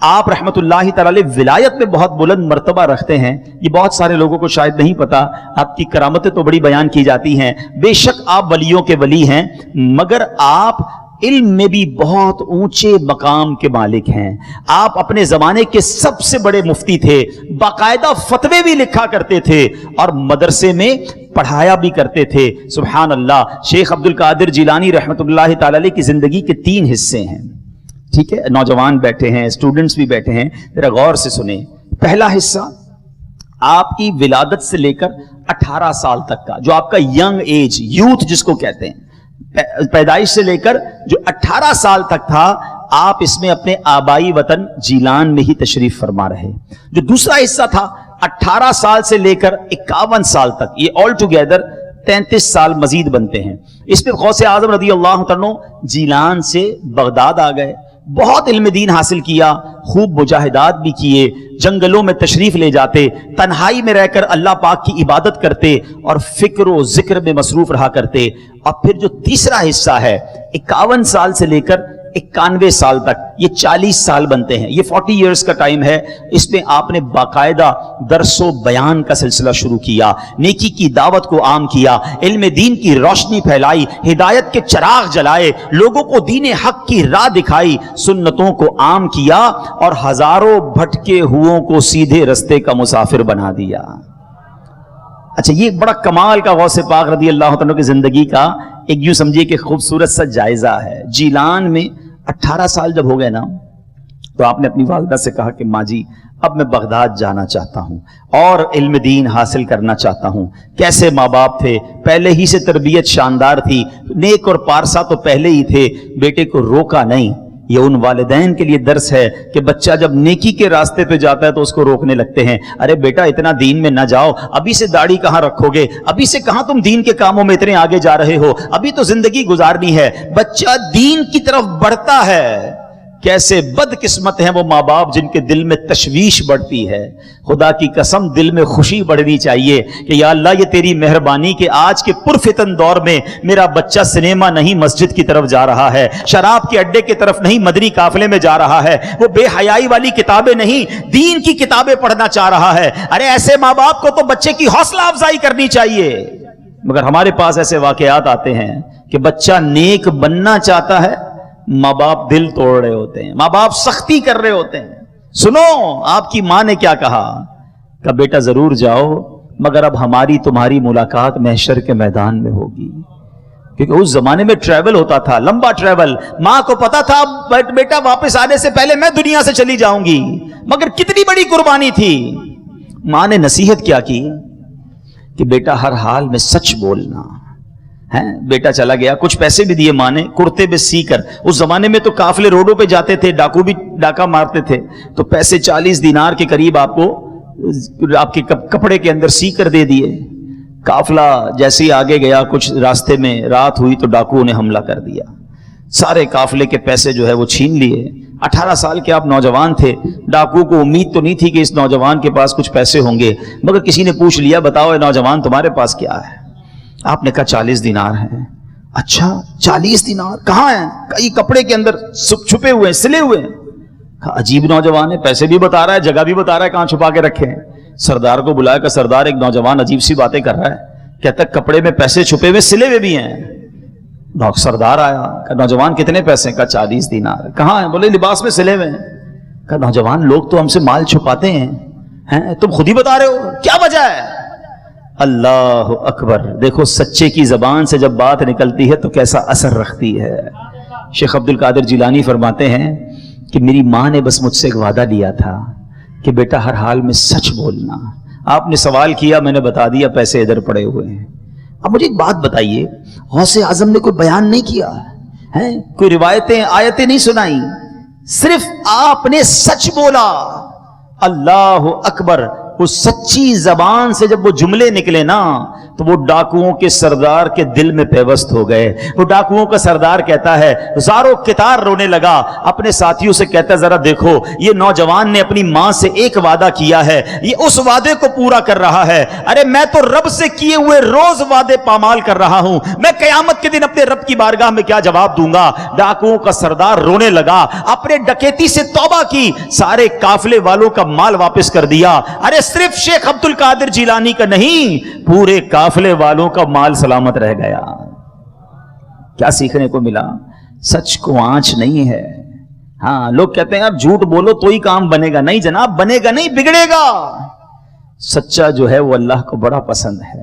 [SPEAKER 1] آپ رحمت اللہ تعالی ولایت میں بہت بلند مرتبہ رکھتے ہیں, یہ بہت سارے لوگوں کو شاید نہیں پتا. آپ کی کرامتیں تو بڑی بیان کی جاتی ہیں, بے شک آپ ولیوں کے ولی ہیں, مگر آپ علم میں بھی بہت اونچے مقام کے مالک ہیں. آپ اپنے زمانے کے سب سے بڑے مفتی تھے, باقاعدہ فتوے بھی لکھا کرتے تھے اور مدرسے میں پڑھایا بھی کرتے تھے. سبحان اللہ. شیخ عبد القادر جیلانی رحمت اللہ تعالی علیہ کی زندگی کے 3 حصے ہیں. ٹھیک ہے, نوجوان بیٹھے ہیں, اسٹوڈنٹس بھی بیٹھے ہیں, ذرا غور سے سنیں. پہلا حصہ آپ کی ولادت سے لے کر 18 سال تک کا, جو آپ کا ینگ ایج, یوتھ جس کو کہتے ہیں, پیدائش سے لے کر جو 18 سال تک تھا, آپ اس میں اپنے آبائی وطن جیلان میں ہی تشریف فرما رہے. جو دوسرا حصہ تھا 18 سال سے لے کر 51 سال تک, یہ آل ٹوگیدر 33 سال مزید بنتے ہیں. اس پہ غوث اعظم رضی اللہ عنہ جیلان سے بغداد آ گئے, بہت علم دین حاصل کیا، خوب مجاہدات بھی کیے، جنگلوں میں تشریف لے جاتے، تنہائی میں رہ کر اللہ پاک کی عبادت کرتے اور فکر و ذکر میں مصروف رہا کرتے۔ اور پھر جو تیسرا حصہ ہے 51 سال سے لے کر 91 سال تک، یہ 40 سال بنتے ہیں، یہ 40 ایئرز کا ٹائم ہے، اس میں آپ نے باقاعدہ درس و بیان کا سلسلہ شروع کیا، نیکی کی دعوت کو عام کیا، علم دین کی روشنی پھیلائی، ہدایت کے چراغ جلائے، لوگوں کو دین حق کی راہ دکھائی، سنتوں کو عام کیا اور ہزاروں بھٹکے ہوئوں کو سیدھے رستے کا مسافر بنا دیا۔ اچھا، یہ بڑا کمال کا غوث پاک رضی اللہ عنہ کی زندگی کا ایک یوں سمجھیے کہ خوبصورت سا جائزہ ہے۔ جیلان میں 18 سال جب ہو گئے نا، تو آپ نے اپنی والدہ سے کہا کہ ماں جی اب میں بغداد جانا چاہتا ہوں اور علم دین حاصل کرنا چاہتا ہوں۔ کیسے ماں باپ تھے، پہلے ہی سے تربیت شاندار تھی، نیک اور پارسا تو پہلے ہی تھے، بیٹے کو روکا نہیں۔ یہ ان والدین کے لیے درس ہے کہ بچہ جب نیکی کے راستے پہ جاتا ہے تو اس کو روکنے لگتے ہیں، ارے بیٹا اتنا دین میں نہ جاؤ، ابھی سے داڑھی کہاں رکھو گے، ابھی سے کہاں تم دین کے کاموں میں اتنے آگے جا رہے ہو، ابھی تو زندگی گزارنی ہے۔ بچہ دین کی طرف بڑھتا ہے۔ کیسے بد قسمت ہیں وہ ماں باپ جن کے دل میں تشویش بڑھتی ہے۔ خدا کی قسم دل میں خوشی بڑھنی چاہیے کہ یا اللہ یہ تیری مہربانی کہ آج کے پرفتن دور میں میرا بچہ سنیما نہیں مسجد کی طرف جا رہا ہے، شراب کے اڈے کی طرف نہیں مدنی قافلے میں جا رہا ہے، وہ بے حیائی والی کتابیں نہیں دین کی کتابیں پڑھنا چاہ رہا ہے۔ ارے ایسے ماں باپ کو تو بچے کی حوصلہ افزائی کرنی چاہیے، مگر ہمارے پاس ایسے واقعات آتے ہیں کہ بچہ نیک بننا چاہتا ہے، ماں باپ دل توڑ رہے ہوتے ہیں، ماں باپ سختی کر رہے ہوتے ہیں۔ سنو آپ کی ماں نے کیا کہا کہ بیٹا ضرور جاؤ مگر اب ہماری تمہاری ملاقات محشر کے میدان میں ہوگی، کیونکہ اس زمانے میں ٹریول ہوتا تھا، لمبا ٹریول۔ ماں کو پتا تھا بیٹا واپس آنے سے پہلے میں دنیا سے چلی جاؤں گی، مگر کتنی بڑی قربانی تھی۔ ماں نے نصیحت کیا کی کہ بیٹا ہر حال میں سچ بولنا ہے۔ بیٹا چلا گیا، کچھ پیسے بھی دیے ماں نے، کرتے بھی سی کر، اس زمانے میں تو قافلے روڈوں پہ جاتے تھے، ڈاکو بھی ڈاکہ مارتے تھے، تو پیسے 40 دینار کے قریب آپ کو آپ کے کپڑے کے اندر سی کر دے دیے۔ قافلہ جیسے ہی آگے گیا، کچھ راستے میں رات ہوئی تو ڈاکوؤں نے حملہ کر دیا، سارے قافلے کے پیسے جو ہے وہ چھین لیے۔ 18 سال کے آپ نوجوان تھے، ڈاکو کو امید تو نہیں تھی کہ اس نوجوان کے پاس کچھ پیسے ہوں گے، مگر کسی نے پوچھ لیا بتاؤ اے نوجوان تمہارے پاس کیا ہے؟ آپ نے کہا 40 دینار ہیں۔ اچھا 40 دینار کہاں ہیں؟ کئی کپڑے کے اندر چھپے ہوئے ہیں، سلے ہوئے ہیں۔ کہا عجیب نوجوان ہے، پیسے بھی بتا رہا ہے، جگہ بھی بتا رہا ہے کہاں چھپا کے رکھے ہیں۔ سردار کو بلایا کہ سردار ایک نوجوان عجیب سی باتیں کر رہا ہے، کہتا ہے کپڑے میں پیسے چھپے ہوئے سلے ہوئے بھی ہیں۔ سردار آیا کہ نوجوان کتنے پیسے؟ کہا 40 دینار۔ کہاں ہیں؟ بولے لباس میں سلے ہوئے ہیں۔ کہا نوجوان لوگ تو ہم سے مال چھپاتے ہیں، تم خود ہی بتا رہے ہو، کیا وجہ ہے؟ اللہ اکبر، دیکھو سچے کی زبان سے جب بات نکلتی ہے تو کیسا اثر رکھتی ہے۔ شیخ عبد القادر جیلانی فرماتے ہیں کہ میری ماں نے بس مجھ سے ایک وعدہ لیا تھا کہ بیٹا ہر حال میں سچ بولنا۔ آپ نے سوال کیا، میں نے بتا دیا پیسے ادھر پڑے ہوئے ہیں۔ اب مجھے ایک بات بتائیے، غوث اعظم نے کوئی بیان نہیں کیا ہے، کوئی روایتیں آیتیں نہیں سنائی، صرف آپ نے سچ بولا۔ اللہ اکبر، اس سچی زبان سے جب وہ جملے نکلے نا تو وہ ڈاکوؤں کے سردار کے دل میں پیوست ہو گئے۔ وہ ڈاکوؤں کا سردار کہتا ہے، زارو کتار رونے لگا، اپنے ساتھیوں سے کہتا ہے ذرا دیکھو یہ نوجوان نے اپنی ماں سے ایک وعدہ کیا ہے، یہ اس وعدے کو پورا کر رہا ہے۔ ارے میں تو رب سے کیے ہوئے روز وعدے پامال کر رہا ہوں، میں قیامت کے دن اپنے رب کی بارگاہ میں کیا جواب دوں گا؟ ڈاکوؤں کا سردار رونے لگا، اپنے ڈکیتی سے توبہ کی، سارے قافلے والوں کا مال واپس کر دیا۔ ارے صرف شیخ عبد القادر جیلانی کا نہیں، پورے قافلے والوں کا مال سلامت رہ گیا۔ کیا سیکھنے کو ملا؟ سچ کو آنچ نہیں ہے۔ ہاں لوگ کہتے ہیں یار جھوٹ بولو تو ہی کام بنے گا، نہیں جناب، بنے گا نہیں، بگڑے گا۔ سچا جو ہے وہ اللہ کو بڑا پسند ہے۔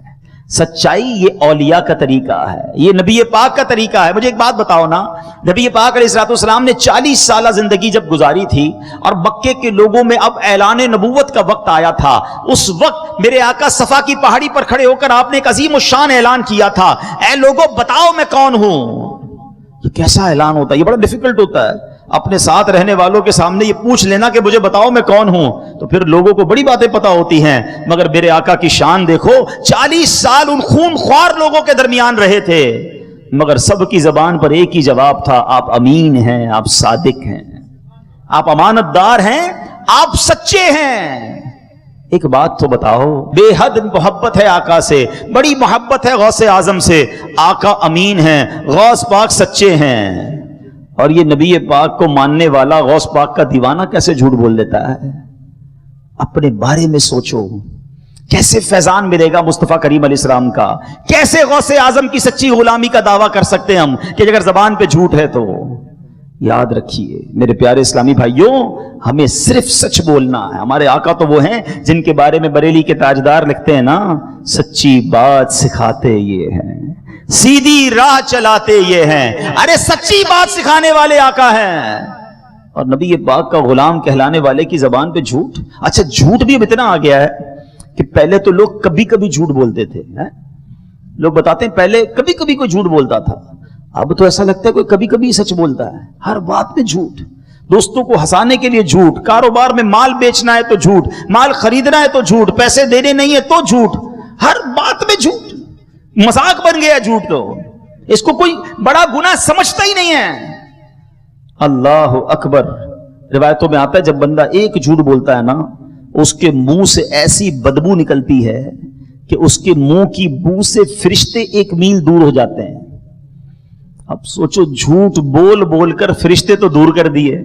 [SPEAKER 1] سچائی یہ اولیاء کا طریقہ ہے، یہ نبی پاک کا طریقہ ہے۔ مجھے ایک بات بتاؤ نا، نبی پاک علیہ السلام نے 40 سالہ زندگی جب گزاری تھی اور مکے کے لوگوں میں اب اعلان نبوت کا وقت آیا تھا، اس وقت میرے آقا صفا کی پہاڑی پر کھڑے ہو کر آپ نے ایک عظیم الشان اعلان کیا تھا، اے لوگوں بتاؤ میں کون ہوں۔ یہ کیسا اعلان ہوتا ہے؟ یہ بڑا ڈیفیکلٹ ہوتا ہے، اپنے ساتھ رہنے والوں کے سامنے یہ پوچھ لینا کہ مجھے بتاؤ میں کون ہوں، تو پھر لوگوں کو بڑی باتیں پتا ہوتی ہیں۔ مگر میرے آقا کی شان دیکھو، 40 سال ان خون خوار لوگوں کے درمیان رہے تھے، مگر سب کی زبان پر ایک ہی جواب تھا، آپ امین ہیں، آپ صادق ہیں۔ آپ امانت دار ہیں، آپ سچے ہیں۔ ایک بات تو بتاؤ، بے حد محبت ہے آقا سے، بڑی محبت ہے غوث اعظم سے، آقا امین ہیں، غوث پاک سچے ہیں، اور یہ نبی پاک کو ماننے والا غوث پاک کا دیوانہ کیسے جھوٹ بول دیتا ہے؟ اپنے بارے میں سوچو، کیسے فیضان ملے گا مصطفیٰ کریم علیہ السلام کا؟ کیسے غوث اعظم کی سچی غلامی کا دعویٰ کر سکتے ہیں ہم کہ اگر زبان پہ جھوٹ ہے تو؟ یاد رکھیے میرے پیارے اسلامی بھائیوں، ہمیں صرف سچ بولنا ہے۔ ہمارے آقا تو وہ ہیں جن کے بارے میں بریلی کے تاجدار لکھتے ہیں نا، سچی بات سکھاتے یہ ہیں، سیدھی راہ چلاتے یہ ہیں۔ ارے سچی بات سکھانے والے آقا ہیں، اور نبی پاک کا غلام کہلانے والے کی زبان پہ جھوٹ؟ اچھا جھوٹ بھی اب اتنا آ گیا ہے کہ پہلے تو لوگ کبھی کبھی جھوٹ بولتے تھے، لوگ بتاتے ہیں پہلے کبھی کبھی کوئی جھوٹ بولتا تھا، اب تو ایسا لگتا ہے کوئی کبھی کبھی سچ بولتا ہے، ہر بات میں جھوٹ۔ دوستوں کو ہنسانے کے لیے جھوٹ، کاروبار میں مال بیچنا ہے تو جھوٹ، مال خریدنا ہے تو جھوٹ، پیسے دینے نہیں ہے تو جھوٹ، ہر بات میں جھوٹ، مذاق بن گیا جھوٹ، تو اس کو کوئی بڑا گناہ سمجھتا ہی نہیں ہے۔ اللہ اکبر، روایتوں میں آتا ہے جب بندہ ایک جھوٹ بولتا ہے نا، اس کے منہ سے ایسی بدبو نکلتی ہے کہ اس کے منہ کی بو سے فرشتے 1 میل دور ہو جاتے ہیں۔ اب سوچو، جھوٹ بول بول کر فرشتے تو دور کر دیے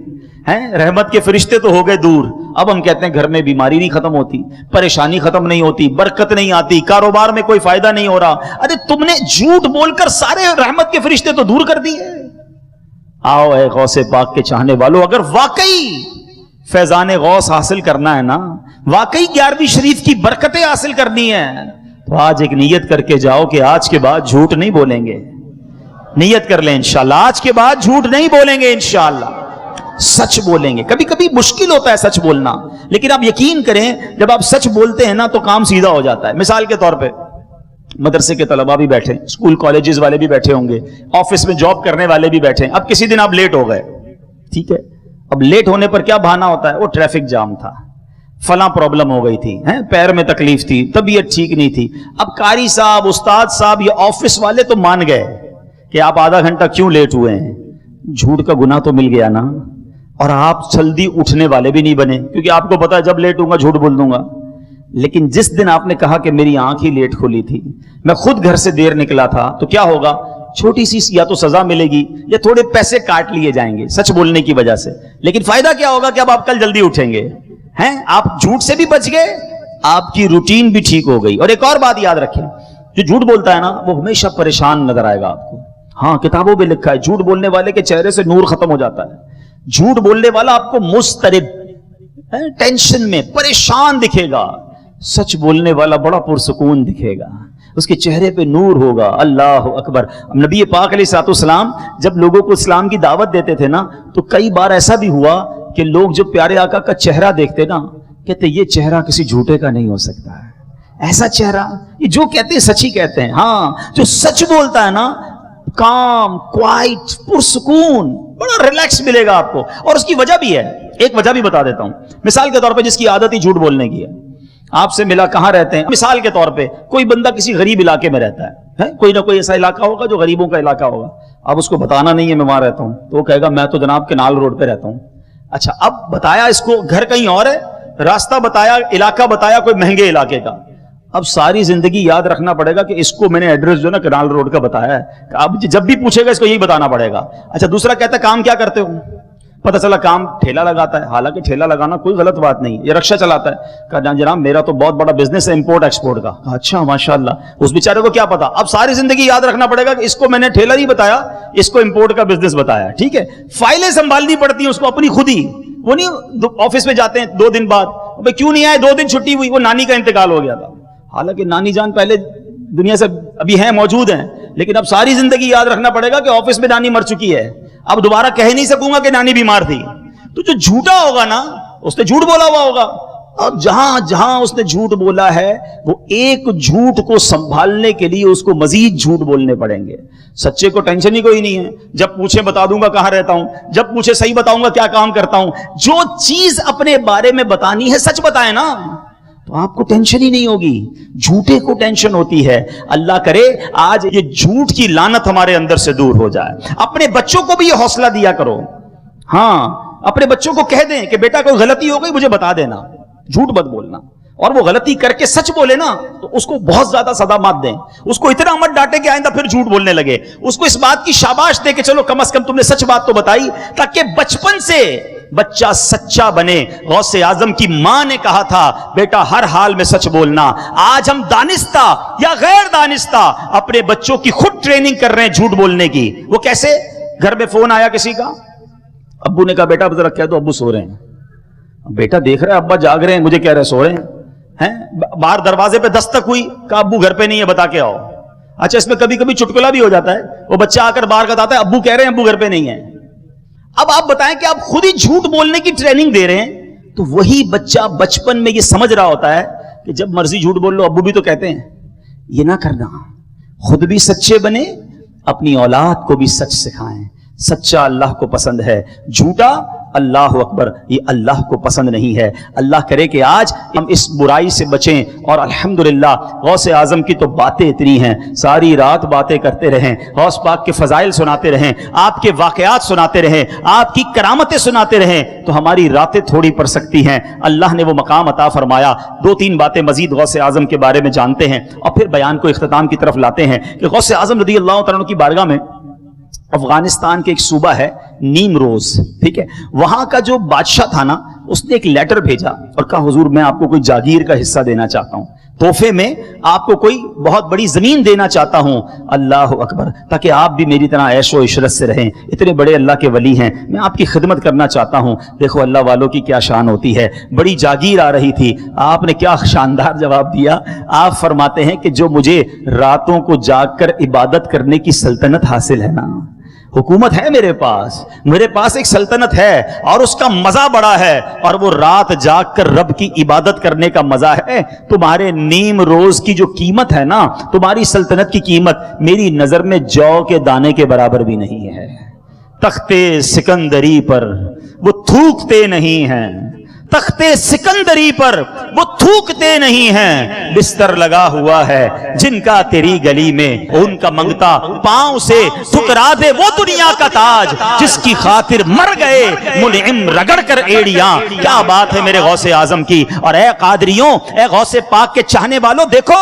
[SPEAKER 1] ہیں، رحمت کے فرشتے تو ہو گئے دور، اب ہم کہتے ہیں گھر میں بیماری نہیں ختم ہوتی، پریشانی ختم نہیں ہوتی، برکت نہیں آتی، کاروبار میں کوئی فائدہ نہیں ہو رہا۔ ارے تم نے جھوٹ بول کر سارے رحمت کے فرشتے تو دور کر دیے۔ آؤ اے غوث پاک کے چاہنے والوں، اگر واقعی فیضان غوث حاصل کرنا ہے نا، واقعی 11ویں شریف کی برکتیں حاصل کرنی ہے، تو آج ایک نیت کر کے جاؤ کہ آج کے بعد جھوٹ نہیں بولیں گے۔ نیت کر لیں انشاءاللہ، آج کے بعد جھوٹ نہیں بولیں گے انشاءاللہ، سچ بولیں گے۔ کبھی کبھی مشکل ہوتا ہے سچ بولنا، لیکن آپ یقین کریں جب آپ سچ بولتے ہیں نا تو کام سیدھا ہو جاتا ہے۔ مثال کے طور پہ مدرسے کے طلباء بھی بیٹھے، اسکول کالجز والے بھی بیٹھے ہوں گے، آفس میں جاب کرنے والے بھی بیٹھے ہیں۔ اب کسی دن آپ لیٹ ہو گئے، ٹھیک ہے، اب لیٹ ہونے پر کیا بہانہ ہوتا ہے؟ وہ ٹریفک جام تھا، فلاں پرابلم ہو گئی تھی، پیر میں تکلیف تھی، طبیعت ٹھیک نہیں تھی۔ اب قاری صاحب، استاد صاحب، یہ آفس والے تو مان گئے کہ آپ آدھا گھنٹہ کیوں لیٹ ہوئے ہیں، جھوٹ کا گناہ تو مل گیا نا، اور آپ جلدی اٹھنے والے بھی نہیں بنے، کیونکہ آپ کو پتا ہے جب لیٹ ہوں گا جھوٹ بول دوں گا۔ لیکن جس دن آپ نے کہا کہ میری آنکھ ہی لیٹ کھلی تھی، میں خود گھر سے دیر نکلا تھا، تو کیا ہوگا؟ چھوٹی سی یا تو سزا ملے گی یا تھوڑے پیسے کاٹ لیے جائیں گے سچ بولنے کی وجہ سے، لیکن فائدہ کیا ہوگا کہ اب آپ کل جلدی اٹھیں گے، آپ جھوٹ سے بھی بچ گئے، آپ کی روٹین بھی ٹھیک ہو گئی۔ اور ایک اور بات یاد رکھیں، جو جھوٹ بولتا ہے نا وہ ہمیشہ پریشان نظر آئے گا آپ کو۔ ہاں کتابوں میں لکھا ہے جھوٹ بولنے والے کے چہرے سے نور ختم ہو جاتا ہے، جھوٹ بولنے والا آپ کو مضطرب، ٹینشن میں، پریشان دکھے گا، سچ بولنے والا بڑا پرسکون دکھے گا، اس کے چہرے پہ نور ہوگا۔ اللہ اکبر۔ نبی پاک علیہ الصلوۃ والسلام جب لوگوں کو اسلام کی دعوت دیتے تھے نا، تو کئی بار ایسا بھی ہوا کہ لوگ جو پیارے آقا کا چہرہ دیکھتے نا، کہتے یہ چہرہ کسی جھوٹے کا نہیں ہو سکتا ہے، ایسا چہرہ، یہ جو کہتے ہیں سچ ہی کہتے ہیں۔ ہاں جو سچ بولتا ہے نا، کام، کوائٹ، پرسکون، بڑا ریلیکس ملے گا آپ کو۔ اور اس کی وجہ بھی ہے، ایک وجہ بھی بتا دیتا ہوں۔ مثال کے طور پہ جس کی عادت ہی جھوٹ بولنے کی ہے، آپ سے ملا کہاں رہتے ہیں، مثال کے طور پہ کوئی بندہ کسی غریب علاقے میں رہتا ہے، کوئی نہ کوئی ایسا علاقہ ہوگا جو غریبوں کا علاقہ ہوگا، اب اس کو بتانا نہیں ہے میں وہاں رہتا ہوں، تو وہ کہے گا میں تو جناب کنال روڈ پہ رہتا ہوں۔ اچھا اب بتایا اس کو گھر کہیں اور ہے، راستہ بتایا، علاقہ بتایا کوئی مہنگے علاقے کا، اب ساری زندگی یاد رکھنا پڑے گا کہ اس کو میں نے ایڈریس جو نا کنال روڈ کا بتایا ہے، اب جب بھی پوچھے گا اس کو یہی بتانا پڑے گا۔ اچھا دوسرا کہتا ہے کام کیا کرتے ہو، پتہ چلا کام ٹھیلا لگاتا ہے، حالانکہ ٹھیلا لگانا کوئی غلط بات نہیں، یہ رکشہ چلاتا ہے، کہا جناب میرا تو بہت بڑا بزنس ہے امپورٹ ایکسپورٹ کا۔ اچھا ماشاءاللہ، اس بیچارے کو کیا پتا، اب ساری زندگی یاد رکھنا پڑے گا کہ اس کو میں نے ٹھیلا نہیں بتایا، اس کو امپورٹ کا بزنس بتایا، ٹھیک ہے۔ فائلیں سنبھالنی پڑتی ہیں اس کو اپنی خود ہی، وہ نہیں آفس میں جاتے ہیں 2 دن بعد، بھائی کیوں نہیں آئے، 2 دن چھٹی ہوئی، وہ نانی کا انتقال ہو گیا تھا، حالانکہ نانی جان پہلے دنیا سے ابھی ہیں، موجود ہیں، لیکن اب ساری زندگی یاد رکھنا پڑے گا کہ آفس میں نانی مر چکی ہے، اب دوبارہ کہہ نہیں سکوں گا کہ نانی بیمار تھی۔ تو جو جھوٹا ہوگا نا، اس نے جھوٹ بولا ہوا ہوگا، اور جہاں جہاں اس نے جھوٹ بولا ہے، وہ ایک جھوٹ کو سنبھالنے کے لیے اس کو مزید جھوٹ بولنے پڑیں گے۔ سچے کو ٹینشن ہی کوئی نہیں ہے، جب پوچھے بتا دوں گا کہاں رہتا ہوں، جب پوچھے صحیح بتاؤں گا کیا کام کرتا ہوں، جو چیز اپنے بارے میں بتانی ہے سچ بتائے نا، تو آپ کو ٹینشن ہی نہیں ہوگی۔ جھوٹے کو ٹینشن ہوتی ہے۔ اللہ کرے آج یہ جھوٹ کی لعنت ہمارے اندر سے دور ہو جائے۔ اپنے بچوں کو بھی یہ حوصلہ دیا کرو، ہاں اپنے بچوں کو کہہ دیں کہ بیٹا کوئی غلطی ہو گئی مجھے بتا دینا، جھوٹ مت بولنا، اور وہ غلطی کر کے سچ بولے نا تو اس کو بہت زیادہ صدمات دیں، اس کو اتنا مت ڈانٹے کہ آئندہ پھر جھوٹ بولنے لگے، اس کو اس بات کی شاباش دے کہ چلو کم از کم تم نے سچ بات تو بتائی، تاکہ بچپن سے بچہ سچا بنے۔ غوث اعظم کی ماں نے کہا تھا بیٹا ہر حال میں سچ بولنا۔ آج ہم دانستہ یا غیر دانستہ اپنے بچوں کی خود ٹریننگ کر رہے ہیں جھوٹ بولنے کی۔ وہ کیسے؟ گھر میں فون آیا کسی کا، ابو نے کہا بیٹا ذرا کہہ دو ابو سو رہے ہیں، بیٹا دیکھ رہا ہے ابا جاگ رہے ہیں، مجھے کہہ رہے سو رہے ہیں، باہر دروازے پہ دستک ہوئی، کہا ابو گھر پہ نہیں ہے بتا کے آؤ۔ اچھا اس میں کبھی کبھی چٹکلا بھی ہو جاتا ہے، وہ بچہ آ کر باہر بتاتا ہے ابو کہہ رہے ہیں ابو گھر پہ نہیں ہے۔ اب آپ بتائیں کہ آپ خود ہی جھوٹ بولنے کی ٹریننگ دے رہے ہیں، تو وہی بچہ بچپن میں یہ سمجھ رہا ہوتا ہے کہ جب مرضی جھوٹ بول لو ابو بھی تو کہتے ہیں۔ یہ نہ کرنا، خود بھی سچے بنے، اپنی اولاد کو بھی سچ سکھائیں۔ سچا اللہ کو پسند ہے، جھوٹا اللہ اکبر یہ اللہ کو پسند نہیں ہے۔ اللہ کرے کہ آج ہم اس برائی سے بچیں، اور الحمدللہ غوث اعظم کی تو باتیں اتنی ہیں، ساری رات باتیں کرتے رہیں، غوث پاک کے فضائل سناتے رہیں، آپ کے واقعات سناتے رہیں، آپ کی کرامتیں سناتے رہیں، تو ہماری راتیں تھوڑی پڑ سکتی ہیں۔ اللہ نے وہ مقام عطا فرمایا۔ دو تین باتیں مزید غوث اعظم کے بارے میں جانتے ہیں اور پھر بیان کو اختتام کی طرف لاتے ہیں کہ غوث اعظم رضی اللہ تعالیٰ عنہ کی بارگاہ میں افغانستان کے ایک صوبہ ہے نیمروز، ٹھیک ہے، وہاں کا جو بادشاہ تھا نا اس نے ایک لیٹر بھیجا اور کہا حضور میں آپ کو کوئی جاگیر کا حصہ دینا چاہتا ہوں، تحفے میں آپ کو کوئی بہت بڑی زمین دینا چاہتا ہوں، اللہ اکبر، تاکہ آپ بھی میری طرح عیش و عشرت سے رہیں، اتنے بڑے اللہ کے ولی ہیں، میں آپ کی خدمت کرنا چاہتا ہوں۔ دیکھو اللہ والوں کی کیا شان ہوتی ہے، بڑی جاگیر آ رہی تھی، آپ نے کیا شاندار جواب دیا۔ آپ فرماتے ہیں کہ جو مجھے راتوں کو جاگ کر عبادت کرنے کی سلطنت حاصل ہے نا، حکومت ہے میرے پاس ایک سلطنت ہے اور اس کا مزہ بڑا ہے، اور وہ رات جاگ کر رب کی عبادت کرنے کا مزہ ہے۔ تمہارے نیم روز کی جو قیمت ہے نا، تمہاری سلطنت کی قیمت میری نظر میں جو کے دانے کے برابر بھی نہیں ہے۔ تختے سکندری پر وہ تھوکتے نہیں ہیں، تختے سکندری پر وہ تھوکتے نہیں ہیں، بستر لگا ہوا ہے جن کا تیری گلی میں، ان کا منگتا پاؤں سے ٹھکرا دے وہ دنیا کا تاج، جس کی خاطر مر گئے منعم رگڑ کر ایڑیاں۔ کیا بات ہے میرے غوث اعظم کی۔ اور اے قادریوں، اے غوث پاک کے چاہنے والوں، دیکھو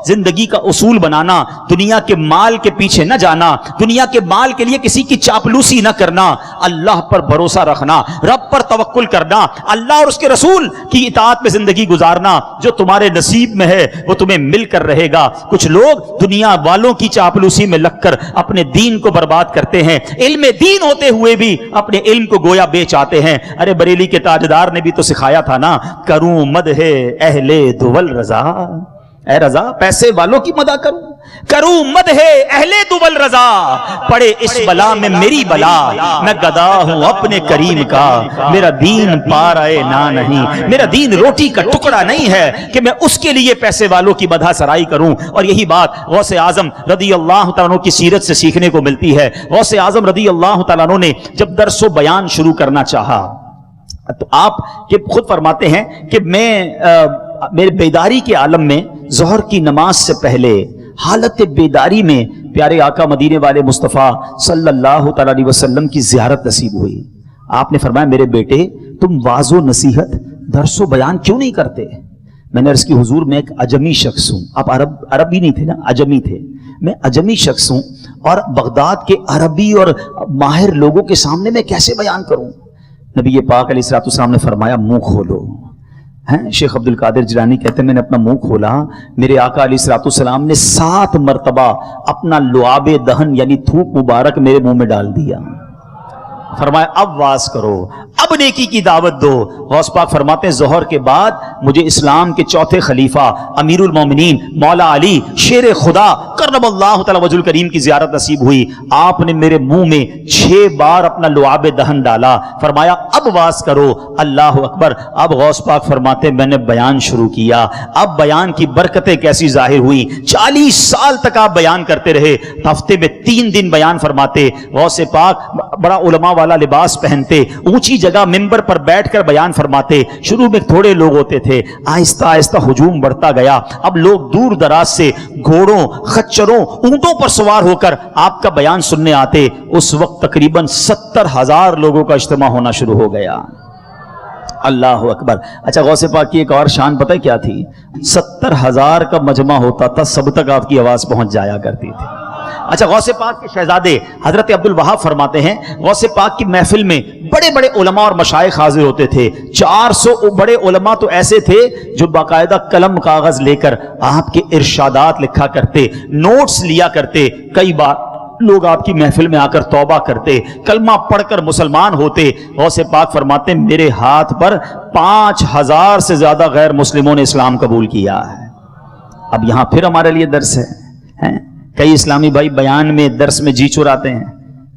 [SPEAKER 1] زندگی کا اصول بنانا، دنیا کے مال کے پیچھے نہ جانا، دنیا کے مال کے لیے کسی کی چاپلوسی نہ کرنا، اللہ پر بھروسہ رکھنا، رب پر توکل کرنا، اللہ اور اس کے رسول کی اطاعت میں زندگی گزارنا۔ جو تمہارے نصیب میں ہے وہ تمہیں مل کر رہے گا۔ کچھ لوگ دنیا والوں کی چاپلوسی میں لگ کر اپنے دین کو برباد کرتے ہیں، علم دین ہوتے ہوئے بھی اپنے علم کو گویا بیچ آتے ہیں۔ ارے بریلی کے تاجدار نے بھی تو سکھایا تھا نا، کروں مدح اہل دول رضا، اے رضا پیسے والوں کی مدح کروں مدح اہل دول رضا، پڑے اس بلا میں میری بلا، میں گدا ہوں اپنے کریم کا، میرا دین پارائے نہ نہیں، میرا دین روٹی کا ٹکڑا نہیں ہے کہ میں اس کے لیے پیسے والوں کی مدح سرائی کروں۔ اور یہی بات غوث اعظم رضی اللہ تعالیٰ عنہ کی سیرت سے سیکھنے کو ملتی ہے۔ غوث اعظم رضی اللہ تعالیٰ عنہ نے جب درس و بیان شروع کرنا چاہا تو آپ یہ خود فرماتے ہیں کہ میرے بیداری کے عالم میں ظہر کی نماز سے پہلے حالت بیداری میں پیارے آقا مدینے والے مصطفیٰ صلی اللہ تعالی علیہ وسلم کی زیارت نصیب ہوئی۔ آپ نے فرمایا میرے بیٹے تم واعظ و نصیحت درس و بیان کیوں نہیں کرتے؟ میں نے عرض کی حضور میں ایک عجمی شخص ہوں، آپ عربی نہیں تھے نا، عجمی تھے، میں عجمی شخص ہوں اور بغداد کے عربی اور ماہر لوگوں کے سامنے میں کیسے بیان کروں؟ نبی پاک علیہ الصلوۃ والسلام نے فرمایا منہ کھولو۔ شیخ عبد القادر جیلانی کہتے ہیں میں نے اپنا منہ کھولا، میرے آقا علیہ الصلوۃ والسلام نے 7 مرتبہ اپنا لعاب دہن یعنی تھوک مبارک میرے منہ میں ڈال دیا۔ فرمایا اب واز کرو، اب نیکی کی دعوت دو۔ غوث پاک فرماتے ہیں ظہر کے بعد مجھے اسلام کے چوتھے خلیفہ امیر المومنین مولا علی شیر خدا کرم اللہ تعالی وجہ الکریم کی زیارت نصیب ہوئی۔ آپ نے میرے منہ میں 6 بار اپنا لعاب دہن ڈالا، فرمایا اب واز کرو۔ اللہ اکبر۔ اب غوث پاک فرماتے ہیں میں نے بیان شروع کیا۔ اب بیان کی برکتیں کیسی ظاہر ہوئی، 40 سال تک آپ بیان کرتے رہے، ہفتے میں 3 دن بیان فرماتے۔ غوث پاک بڑا علماء والا والا لباس پہنتے، اونچی جگہ منبر پر بیٹھ کر بیان فرماتے. شروع میں تھوڑے لوگ ہوتے تھے، آہستہ آہستہ ہجوم بڑھتا گیا. اب لوگ دور دراز سے گھوڑوں، خچروں، اونٹوں پر سوار ہو کر آپ کا بیان سننے آتے. اس وقت تقریباً 70,000 لوگوں کا اجتماع ہونا شروع ہو گیا. اللہ اکبر. اچھا، غوث پاک کی ایک اور شان پتہ کیا تھی؟ 70,000 کا مجمع ہوتا تھا، سب تک آپ کی آواز پہنچ جایا کرتی تھی. اچھا، غوث پاک کے شہزادے حضرت عبد الوہاب فرماتے ہیں غوث پاک کی محفل میں بڑے بڑے علماء اور مشائخ حاضر ہوتے تھے. 400 بڑے علماء تو ایسے تھے جو باقاعدہ قلم کاغذ لے کر آپ کے ارشادات لکھا کرتے، نوٹس لیا کرتے. کئی بار لوگ آپ کی محفل میں آ کر توبہ کرتے، کلمہ پڑھ کر مسلمان ہوتے. غوث پاک فرماتے ہیں میرے ہاتھ پر 5,000 سے زیادہ غیر مسلموں نے اسلام قبول کیا ہے. اب یہاں پھر ہمارے لیے درس ہے. کئی اسلامی بھائی بیان میں درس میں جی چراتے ہیں.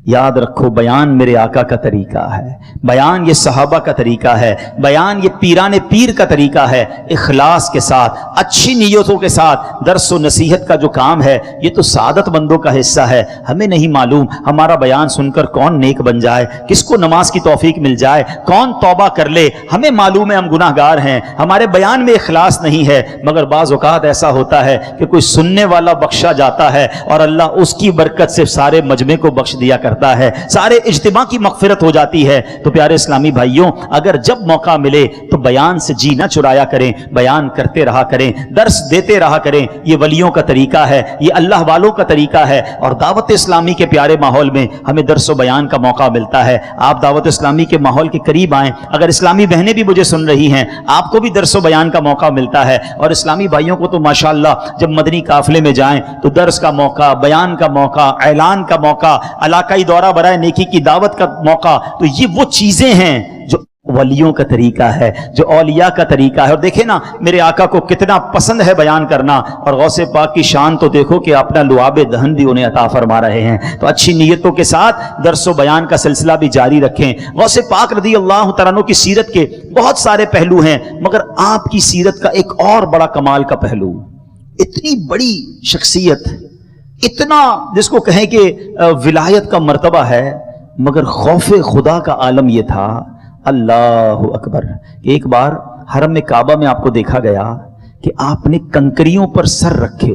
[SPEAKER 1] یاد رکھو، بیان میرے آقا کا طریقہ ہے، بیان یہ صحابہ کا طریقہ ہے، بیان یہ پیران پیر کا طریقہ ہے. اخلاص کے ساتھ، اچھی نیتوں کے ساتھ درس و نصیحت کا جو کام ہے یہ تو سعادت مندوں کا حصہ ہے. ہمیں نہیں معلوم ہمارا بیان سن کر کون نیک بن جائے، کس کو نماز کی توفیق مل جائے، کون توبہ کر لے. ہمیں معلوم ہے ہم گناہ گار ہیں، ہمارے بیان میں اخلاص نہیں ہے. مگر بعض اوقات ایسا ہوتا ہے کہ کوئی سننے والا بخشا جاتا ہے اور اللہ اس کی برکت سے سارے مجمع کو بخش دیا کرتا ہے، سارے اجتماع کی مغفرت ہو جاتی ہے. تو پیارے اسلامی بھائیوں، اگر جب موقع ملے تو بیان سے جی نہ چرایا کریں، بیان کرتے رہا کریں، درس دیتے رہا کریں. یہ ولیوں کا طریقہ ہے، یہ اللہ والوں کا طریقہ ہے. اور دعوت اسلامی کے پیارے ماحول میں ہمیں درس و بیان کا موقع ملتا ہے. آپ دعوت اسلامی کے ماحول کے قریب آئیں. اگر اسلامی بہنیں بھی مجھے سن رہی ہیں، آپ کو بھی درس و بیان کا موقع ملتا ہے. اور اسلامی بھائیوں کو تو ماشاءاللہ جب مدنی قافلے میں جائیں تو درس کا موقع، بیان کا موقع، اعلان کا موقع، علاقائی دورہ برائے نیکی کی دعوت کا موقع. تو یہ وہ چیزیں ہیں جو ولیوں کا طریقہ ہے، جو اولیاء کا طریقہ ہے. اور دیکھیں نا میرے آقا کو کتنا پسند ہے بیان کرنا. اور غوث پاک کی شان تو دیکھو کہ اپنا لعاب دہن بھی انہیں عطا فرما رہے ہیں. تو اچھی نیتوں کے ساتھ درس و بیان کا سلسلہ بھی جاری رکھیں. غوث پاک رضی اللہ تعالیٰ عنہ کی سیرت کے بہت سارے پہلو ہیں، مگر آپ کی سیرت کا ایک اور بڑا کمال کا پہلو، اتنی بڑی شخصیت، اتنا جس کو کہیں کہ ولایت کا مرتبہ ہے، مگر خوف خدا کا عالم یہ تھا. اللہ اکبر. ایک بار حرم میں کعبہ میں آپ کو دیکھا گیا کہ آپ نے کنکریوں پر سر رکھے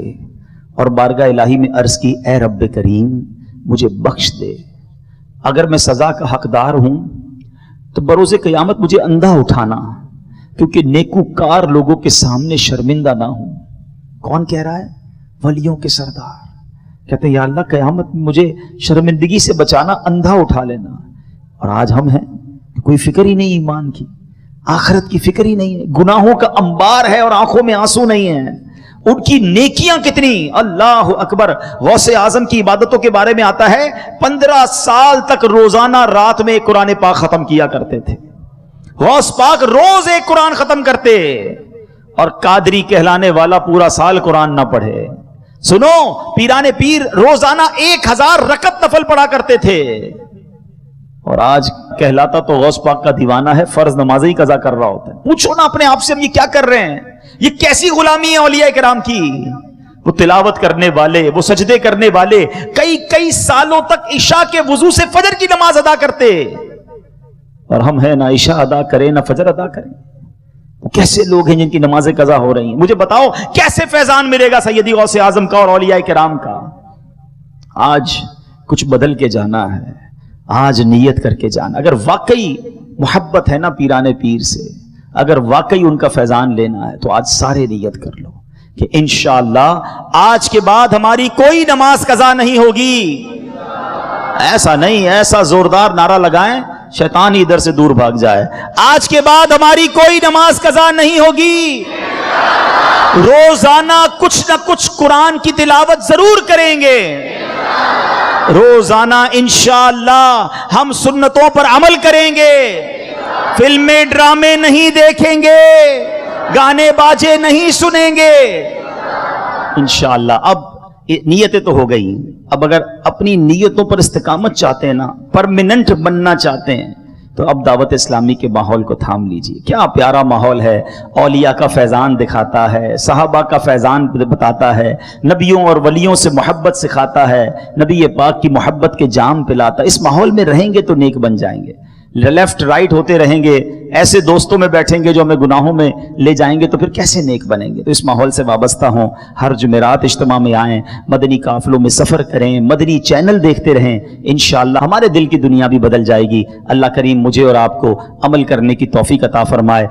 [SPEAKER 1] اور بارگاہ الہی میں عرض کی اے رب کریم مجھے بخش دے، اگر میں سزا کا حقدار ہوں تو بروز قیامت مجھے اندھا اٹھانا، کیونکہ نیکوکار لوگوں کے سامنے شرمندہ نہ ہوں. کون کہہ رہا ہے؟ ولیوں کے سردار کہتے ہیں یا اللہ قیامت میں مجھے شرمندگی سے بچانا، اندھا اٹھا لینا. اور آج ہم ہیں کوئی فکر ہی نہیں ایمان کی، آخرت کی فکر ہی نہیں ہے، گناہوں کا انبار ہے اور آنکھوں میں آنسو نہیں ہیں. ان کی نیکیاں کتنی، اللہ اکبر. غوث اعظم کی عبادتوں کے بارے میں آتا ہے 15 سال تک روزانہ رات میں قرآن پاک ختم کیا کرتے تھے. غوث پاک روز ایک قرآن ختم کرتے. اور قادری کہلانے والا پورا سال قرآن نہ پڑھے. سنو، پیران پیر روزانہ 1000 رکعت نفل پڑھا کرتے تھے. اور آج کہلاتا تو غوث پاک کا دیوانہ ہے، فرض نمازیں ہی قضا کر رہا ہوتا ہے. پوچھو نا اپنے آپ سے ہم یہ کیا کر رہے ہیں؟ یہ کیسی غلامی ہے اولیاء کرام کی؟ وہ تلاوت کرنے والے، وہ سجدے کرنے والے کئی سالوں تک عشاء کے وضو سے فجر کی نماز ادا کرتے، اور ہم ہیں نہ عشاء ادا کریں نہ فجر ادا کریں. کیسے لوگ ہیں جن کی نمازیں قضا ہو رہی ہیں؟ مجھے بتاؤ کیسے فیضان ملے گا سیدی غوث اعظم کا اور اولیاء کرام کا؟ آج کچھ بدل کے جانا ہے، آج نیت کر کے جانا. اگر واقعی محبت ہے نا پیران پیر سے، اگر واقعی ان کا فیضان لینا ہے تو آج سارے نیت کر لو کہ انشاءاللہ آج کے بعد ہماری کوئی نماز قضا نہیں ہوگی. ایسا نہیں، ایسا زوردار نعرہ لگائیں شیطان ادھر سے دور بھاگ جائے. آج کے بعد ہماری کوئی نماز قضا نہیں ہوگی، روزانہ کچھ نہ کچھ قرآن کی تلاوت ضرور کریں گے. روزانہ انشاءاللہ ہم سنتوں پر عمل کریں گے، فلمیں ڈرامے نہیں دیکھیں گے، گانے باجے نہیں سنیں گے انشاءاللہ. اب نیتیں تو ہو گئی، اب اگر اپنی نیتوں پر استقامت چاہتے ہیں نا، پرماننٹ بننا چاہتے ہیں، تو اب دعوت اسلامی کے ماحول کو تھام لیجئے، کیا پیارا ماحول ہے، اولیاء کا فیضان دکھاتا ہے، صحابہ کا فیضان بتاتا ہے، نبیوں اور ولیوں سے محبت سکھاتا ہے، نبی پاک کی محبت کے جام پلاتا ہے۔ اس ماحول میں رہیں گے تو نیک بن جائیں گے، لیفٹ رائٹ ہوتے رہیں گے، ایسے دوستوں میں بیٹھیں گے جو ہمیں گناہوں میں لے جائیں گے، تو پھر کیسے نیک بنیں گے؟ تو اس ماحول سے وابستہ ہوں، ہر جمعرات اجتماع میں آئیں، مدنی قافلوں میں سفر کریں، مدنی چینل دیکھتے رہیں، انشاءاللہ ہمارے دل کی دنیا بھی بدل جائے گی۔ اللہ کریم مجھے اور آپ کو عمل کرنے کی توفیق عطا فرمائے۔